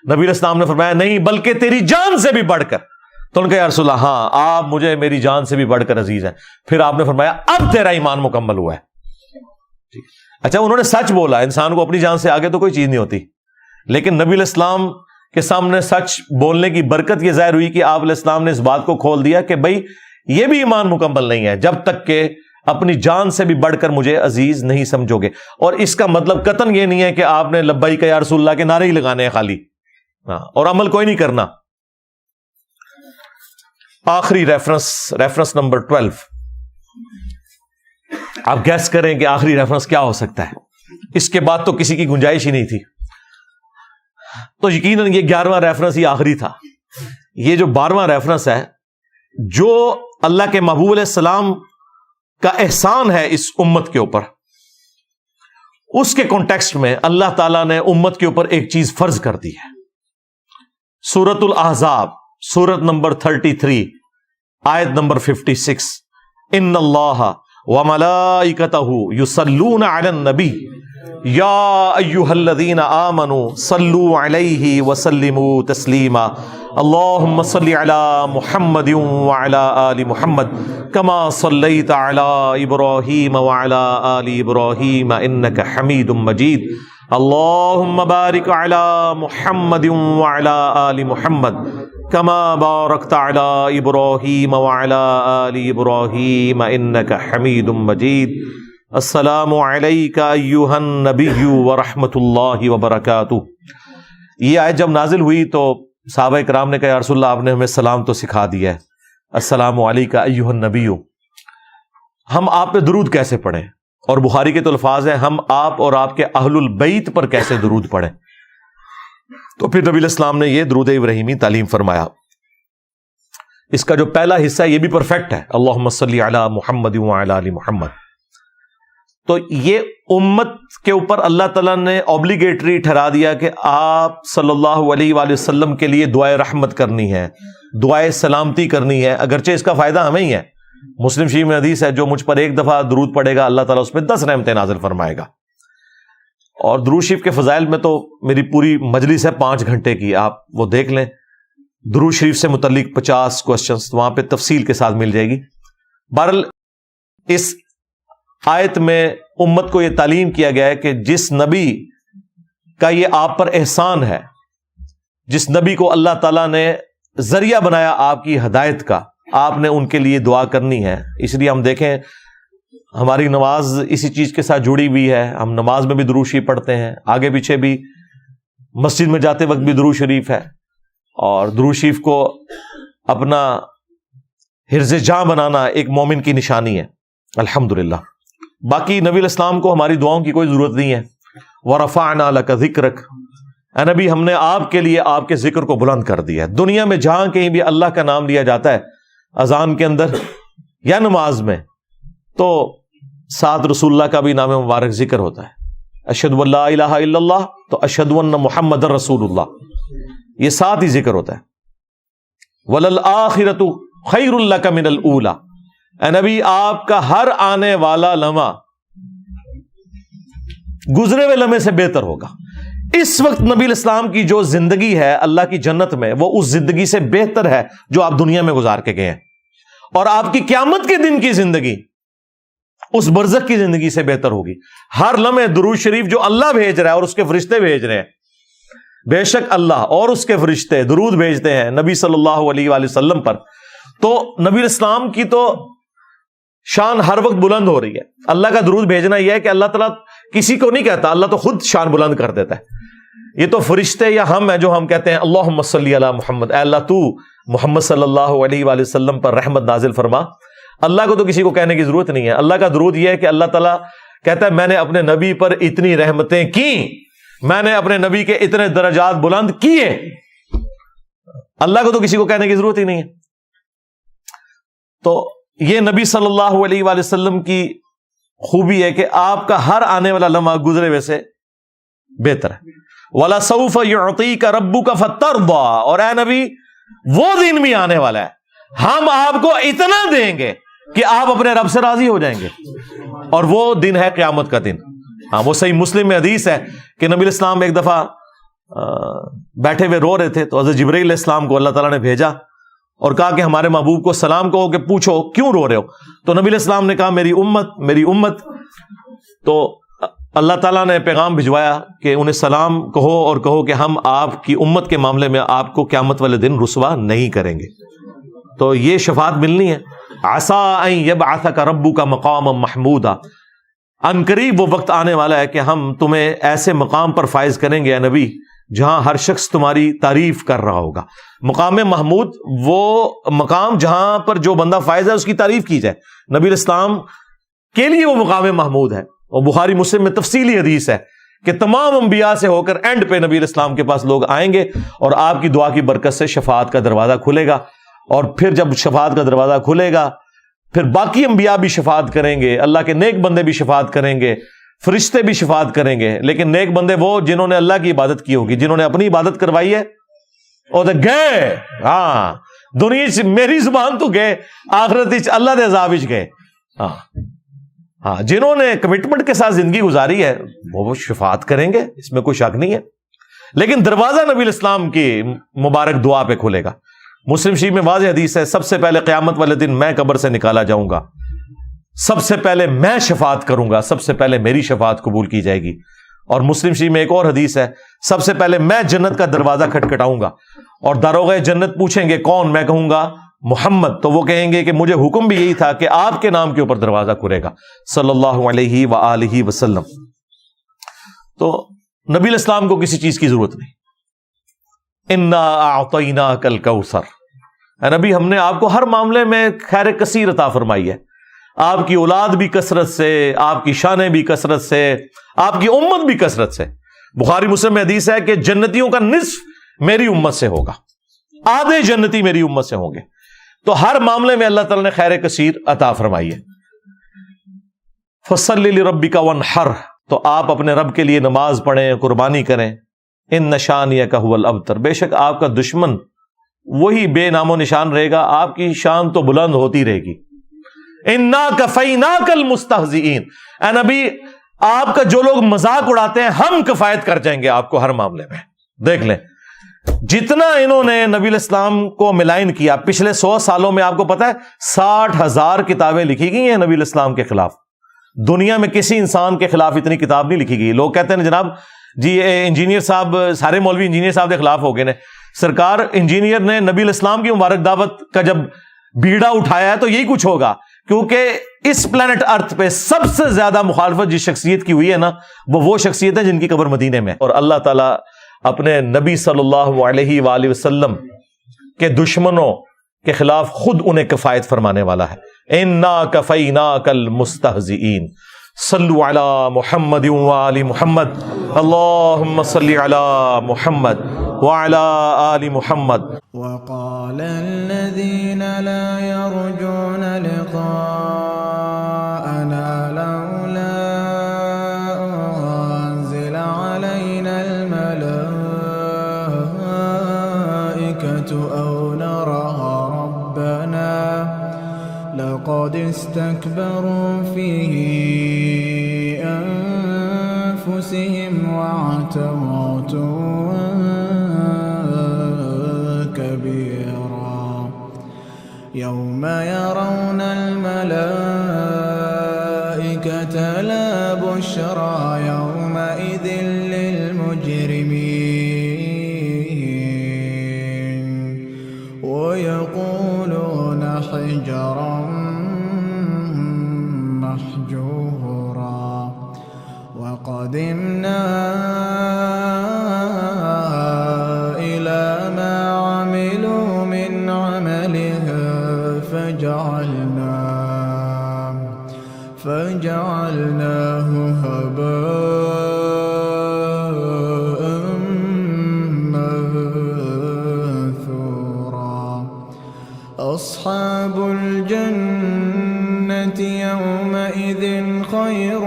نبی علیہ السلام نے فرمایا نہیں بلکہ تیری جان سے بھی بڑھ کر۔ تو ان کا یا رسول اللہ ہاں آپ مجھے میری جان سے بھی بڑھ کر عزیز ہیں۔ پھر آپ نے فرمایا اب تیرا ایمان مکمل ہوا ہے۔ اچھا انہوں نے سچ بولا، انسان کو اپنی جان سے آگے تو کوئی چیز نہیں ہوتی، لیکن نبی علیہ السلام کے سامنے سچ بولنے کی برکت یہ ظاہر ہوئی کہ آپ علیہ السلام نے اس بات کو کھول دیا کہ بھائی یہ بھی ایمان مکمل نہیں ہے جب تک کہ اپنی جان سے بھی بڑھ کر مجھے عزیز نہیں سمجھو گے۔ اور اس کا مطلب قطعاً یہ نہیں ہے کہ آپ نے لبیک یا رسول اللہ کے نعرے ہی لگانے ہیں خالی، اور عمل کوئی نہیں کرنا۔ آخری ریفرنس نمبر 12، آپ گیس کریں کہ آخری ریفرنس کیا ہو سکتا ہے؟ اس کے بعد تو کسی کی گنجائش ہی نہیں تھی، تو یقیناً یہ 11واں ریفرنس ہی آخری تھا۔ یہ جو 12واں ریفرنس ہے، جو اللہ کے محبوب علیہ السلام کا احسان ہے اس امت کے اوپر، اس کے کانٹیکسٹ میں اللہ تعالیٰ نے امت کے اوپر ایک چیز فرض کر دی ہے. سورۃ الاحزاب سورت نمبر 33 آیت نمبر 56. ان اللہ وملائکتہ یصلون علی النبی یا ایھا الذین آمنوا صلوا علیہ وسلموا تسلیما اللہم صل علی محمد وعلی آل محمد کما صلیت علی ابراہیم وعلی آل ابراہیم انک حمید مجید اللہم بارک علی محمد وعلی آل محمد کما بارکت علی ابراہیم وعلی آل ابراہیم انک حمید مجید. السلام علیک ایھا النبی ورحمۃ اللہ وبرکاتہ. یہ آیت جب نازل ہوئی تو صحابہ کرام نے کہا یا رسول اللہ آپ نے ہمیں سلام تو سکھا دیا ہے, السلام علیک ایھا النبی, ہم آپ پہ درود کیسے پڑھیں؟ اور بخاری کے تو الفاظ ہیں ہم آپ اور آپ کے اہل البیت پر کیسے درود پڑھیں؟ تو پھر نبی الاسلام نے یہ درود ابراہیمی تعلیم فرمایا. اس کا جو پہلا حصہ ہے یہ بھی پرفیکٹ ہے, اللہم صلی علی محمد وعلی آل محمد. تو یہ امت کے اوپر اللہ تعالیٰ نے اوبلیگیٹری ٹھہرا دیا کہ آپ صلی اللہ علیہ وآلہ وسلم کے لیے دعائے رحمت کرنی ہے, دعائے سلامتی کرنی ہے, اگرچہ اس کا فائدہ ہمیں ہی ہے. مسلم شریف میں حدیث ہے جو مجھ پر ایک دفعہ درود پڑے گا اللہ تعالیٰ اس پہ 10 رحمتیں نازل فرمائے گا. اور درود شریف کے فضائل میں تو میری پوری مجلس ہے 5 گھنٹے کی, آپ وہ دیکھ لیں. درود شریف سے متعلق 50 کوسچنز وہاں پہ تفصیل کے ساتھ مل جائے گی. بہرحال اس آیت میں امت کو یہ تعلیم کیا گیا ہے کہ جس نبی کا یہ آپ پر احسان ہے, جس نبی کو اللہ تعالیٰ نے ذریعہ بنایا آپ کی ہدایت کا, آپ نے ان کے لیے دعا کرنی ہے. اس لیے ہم دیکھیں ہماری نماز اسی چیز کے ساتھ جڑی ہوئی ہے. ہم نماز میں بھی درود شریف پڑھتے ہیں, آگے پیچھے بھی, مسجد میں جاتے وقت بھی درود شریف ہے. اور درود شریف کو اپنا حرز جاں بنانا ایک مومن کی نشانی ہے الحمدللہ. باقی نبی الاسلام کو ہماری دعاؤں کی کوئی ضرورت نہیں ہے. وَرَفَعْنَا لَكَ ذِكْرَكَ, اے نبی ہم نے آپ کے لیے آپ کے ذکر کو بلند کر دیا ہے. دنیا میں جہاں کہیں بھی اللہ کا نام لیا جاتا ہے اذان کے اندر یا نماز میں, تو ساتھ رسول اللہ کا بھی نام مبارک ذکر ہوتا ہے. اشہدو ان لا الہ الا اللہ تو اشہدو ان محمد رسول اللہ, یہ ساتھ ہی ذکر ہوتا ہے. وَلَلْآخِرَةُ خَيْرٌ لَكَ مِنَ الْأُولَى, اے نبی آپ کا ہر آنے والا لمحہ گزرے ہوئے لمحے سے بہتر ہوگا. اس وقت نبی الاسلام کی جو زندگی ہے اللہ کی جنت میں, وہ اس زندگی سے بہتر ہے جو آپ دنیا میں گزار کے گئے ہیں. اور آپ کی قیامت کے دن کی زندگی اس برزخ کی زندگی سے بہتر ہوگی. ہر لمحے درود شریف جو اللہ بھیج رہا ہے اور اس کے فرشتے بھیج رہے ہیں, بے شک اللہ اور اس کے فرشتے درود بھیجتے ہیں نبی صلی اللہ علیہ وآلہ وسلم پر, تو نبی الاسلام کی تو شان ہر وقت بلند ہو رہی ہے. اللہ کا درود بھیجنا یہ ہے کہ اللہ تعالیٰ کسی کو نہیں کہتا, اللہ تو خود شان بلند کر دیتا ہے. یہ تو فرشتے یا ہم ہیں جو ہم کہتے ہیں اللہم صلی علی محمد, اے اللہ تو محمد صلی اللہ علیہ وآلہ وسلم پر رحمت نازل فرما. اللہ کو تو کسی کو کہنے کی ضرورت نہیں ہے. اللہ کا درود یہ ہے کہ اللہ تعالیٰ کہتا ہے میں نے اپنے نبی پر اتنی رحمتیں کی, میں نے اپنے نبی کے اتنے درجات بلند کیے. اللہ کو تو کسی کو کہنے کی ضرورت ہی نہیں ہے. تو یہ نبی صلی اللہ علیہ وآلہ وسلم کی خوبی ہے کہ آپ کا ہر آنے والا لمحہ گزرے ہوئے سے بہتر ہے. وَلَسَوْفَ يُعْطِيكَ رَبُّكَ فَتَرْضَىٰ, اور اے نبی وہ دن بھی آنے والا ہے, ہم آپ کو اتنا دیں گے کہ آپ اپنے رب سے راضی ہو جائیں گے. اور وہ دن ہے قیامت کا دن. ہاں, وہ صحیح مسلم میں حدیث ہے کہ نبی الاسلام ایک دفعہ بیٹھے ہوئے رو رہے تھے, تو حضرت جبرائیل علیہ السلام کو اللہ تعالیٰ نے بھیجا اور کہا کہ ہمارے محبوب کو سلام کہو کہ پوچھو کیوں رو رہے ہو. تو نبی علیہ السلام نے کہا میری امت میری امت. تو اللہ تعالیٰ نے پیغام بھجوایا کہ انہیں سلام کہو اور کہو کہ ہم آپ کی امت کے معاملے میں آپ کو قیامت والے دن رسوا نہیں کریں گے. تو یہ شفاعت ملنی ہے. عسیٰ ان یبعثک ربک مقاما محمودا, ان قریب وہ وقت آنے والا ہے کہ ہم تمہیں ایسے مقام پر فائز کریں گے اے نبی جہاں ہر شخص تمہاری تعریف کر رہا ہوگا. مقام محمود وہ مقام جہاں پر جو بندہ فائز ہے اس کی تعریف کی جائے. نبی الاسلام کے لیے وہ مقام محمود ہے. اور بخاری مسلم میں تفصیلی حدیث ہے کہ تمام انبیاء سے ہو کر اینڈ پہ نبی الاسلام کے پاس لوگ آئیں گے اور آپ کی دعا کی برکت سے شفاعت کا دروازہ کھلے گا. اور پھر جب شفاعت کا دروازہ کھلے گا پھر باقی انبیاء بھی شفاعت کریں گے, اللہ کے نیک بندے بھی شفاعت کریں گے, فرشتے بھی شفاعت کریں گے، لیکن نیک بندے وہ جنہوں نے اللہ کی عبادت کی ہوگی، جنہوں نے اپنی عبادت کروائی ہے وہ تو گئے، ہاں دنیا سے میری زبان تو گئے، آخرت اللہ دے عذاب وچ گئے۔ ہاں جنہوں نے کمٹمنٹ کے ساتھ زندگی گزاری ہے وہ شفاعت کریں گے، اس میں کوئی شک نہیں ہے، لیکن دروازہ نبی الاسلام کی مبارک دعا پہ کھلے گا۔ مسلم شریف میں واضح حدیث ہے، سب سے پہلے قیامت والے دن میں قبر سے نکالا جاؤں گا، سب سے پہلے میں شفاعت کروں گا، سب سے پہلے میری شفاعت قبول کی جائے گی۔ اور مسلم شریف میں ایک اور حدیث ہے، سب سے پہلے میں جنت کا دروازہ کھٹکھٹاؤں گا اور داروغہ جنت پوچھیں گے کون، میں کہوں گا محمد، تو وہ کہیں گے کہ مجھے حکم بھی یہی تھا کہ آپ کے نام کے اوپر دروازہ کھلے گا، صلی اللہ علیہ وآلہ وسلم۔ تو نبی الاسلام کو کسی چیز کی ضرورت نہیں۔ انا اعطیناک الکوثر، اے نبی ہم نے آپ کو ہر معاملے میں خیر کثیر عطا فرمائی ہے، آپ کی اولاد بھی کثرت سے، آپ کی شانیں بھی کثرت سے، آپ کی امت بھی کثرت سے۔ بخاری مسلم میں حدیث ہے کہ جنتیوں کا نصف میری امت سے ہوگا، آدھے جنتی میری امت سے ہوں گے۔ تو ہر معاملے میں اللہ تعالیٰ نے خیر کثیر عطا فرمائی ہے۔ فصل لربک وانحر، تو آپ اپنے رب کے لیے نماز پڑھیں، قربانی کریں۔ ان شانئک ھو الابتر، بے شک آپ کا دشمن وہی بے نام و نشان رہے گا، آپ کی شان تو بلند ہوتی رہے گی۔ انا کفیناک المستہزئین، اے نبی آپ کا جو لوگ مذاق اڑاتے ہیں ہم کفایت کر جائیں گے آپ کو ہر معاملے میں۔ دیکھ لیں جتنا انہوں نے نبی الاسلام کو ملائن کیا، پچھلے 100 سالوں میں آپ کو پتا ہے 60,000 کتابیں لکھی گئی ہیں نبی الاسلام کے خلاف۔ دنیا میں کسی انسان کے خلاف اتنی کتاب نہیں لکھی گئی۔ لوگ کہتے ہیں جناب جی انجینئر صاحب، سارے مولوی انجینئر صاحب کے خلاف ہو گئے نے۔ سرکار انجینئر نے نبی الاسلام کی مبارک دعوت کا جب بیڑا اٹھایا ہے تو یہی کچھ ہوگا، کیونکہ اس پلانٹ ارتھ پہ سب سے زیادہ مخالفت جس شخصیت کی ہوئی ہے نا، وہ شخصیت ہے جن کی قبر مدینے میں، اور اللہ تعالیٰ اپنے نبی صلی اللہ علیہ وآلہ وسلم کے دشمنوں کے خلاف خود انہیں کفایت فرمانے والا ہے۔ انا کفیناک المستہزئین، صلو علی محمد وآل محمد، اللہم صلی علی محمد وعلی آل محمد۔ وقال الذین لا يرجون لقاءنا لولا انزل علینا الملائکۃ او نرى ربنا لقد استكبروا في أنفسهم وعتوا عتوا كبيرا يوم يرون الملائكة لا بشرى يومئذ للمجرمين ويقولون حجرا محجورا وقدمنا إلى ما عملوا من عمل فجعلناه هباء منثورا أصحاب الجنة يومئذ خير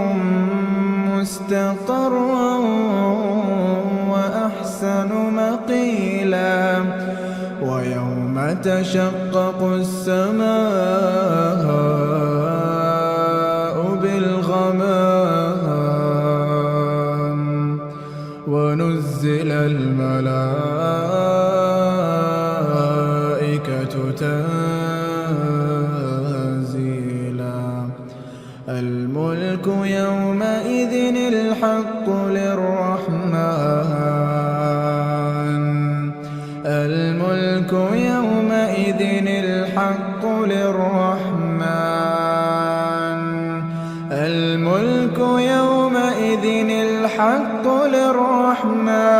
مستقرا وأحسن مقيلا ويوم تشقق السماء بالغمام ونزل الملائكة تنزيلا الملك يومئذ الحق للرحمن الملك يومئذ الحق للرحمن الملك يومئذ الحق للرحمن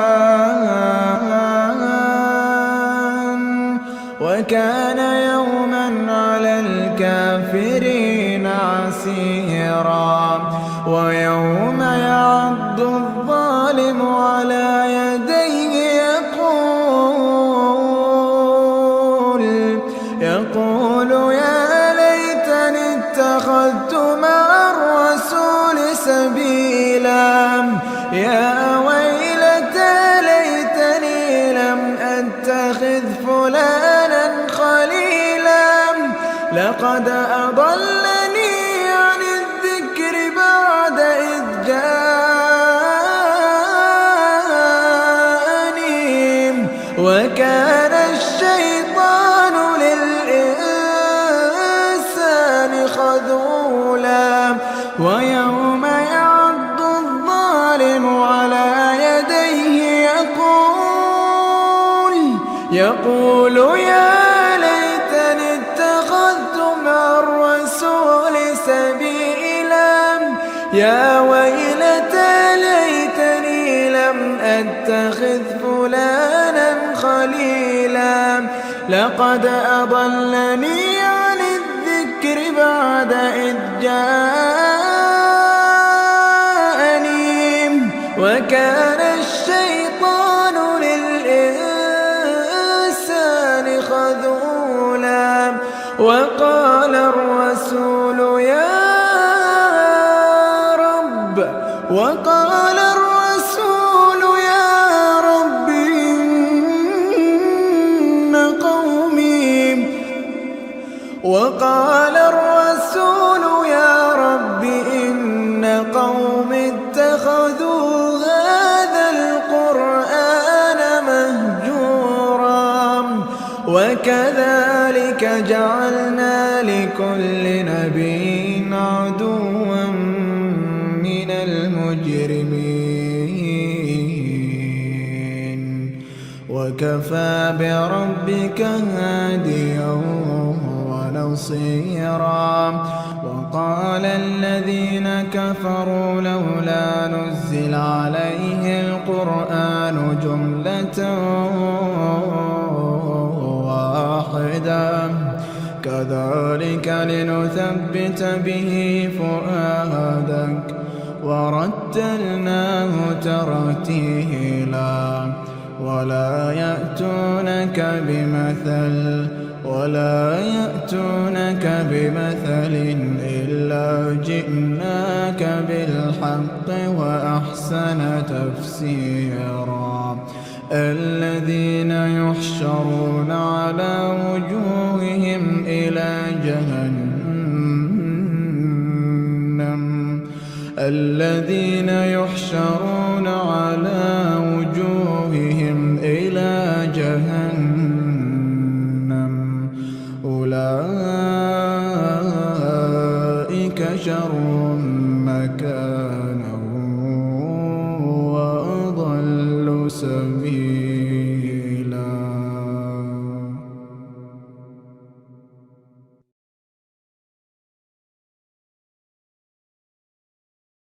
وكان يوما على الكافرين عسيرا ويوم يعض الظالم على يديه يقول يا ليتني اتخذت مع الرسول سبيلا لقد أضلني عن الذكر بعد إذ جاءني وكان الشيطان للإنسان خذولا ويوم يعض الظالم على يديه يقول يا ليتني اتخذت مع الرسول سبيلا يا ويلتى ليتني لم أتخذ فلانا خليلا لقد أضلني عن الذكر بعد إذ جاءني وكان الشيطان للإنسان خذولا وقال الرسول يا رب إن قومي اتخذوا هذا القرآن مهجورا وكذلك جعلنا لكل نبي عدوا من المجرمين وكفى بربك هاديا ونصيرا وقال الذين كفروا لولا نزل عليه القرآن جملة واحدة كذلك لنثبت به فؤادك ورتلناه ترتيلا ولا يأتونك بمثل إلا جئناك بالحق وأحسن تفسيرا الذين يحشرون على وجوههم إلى جهنم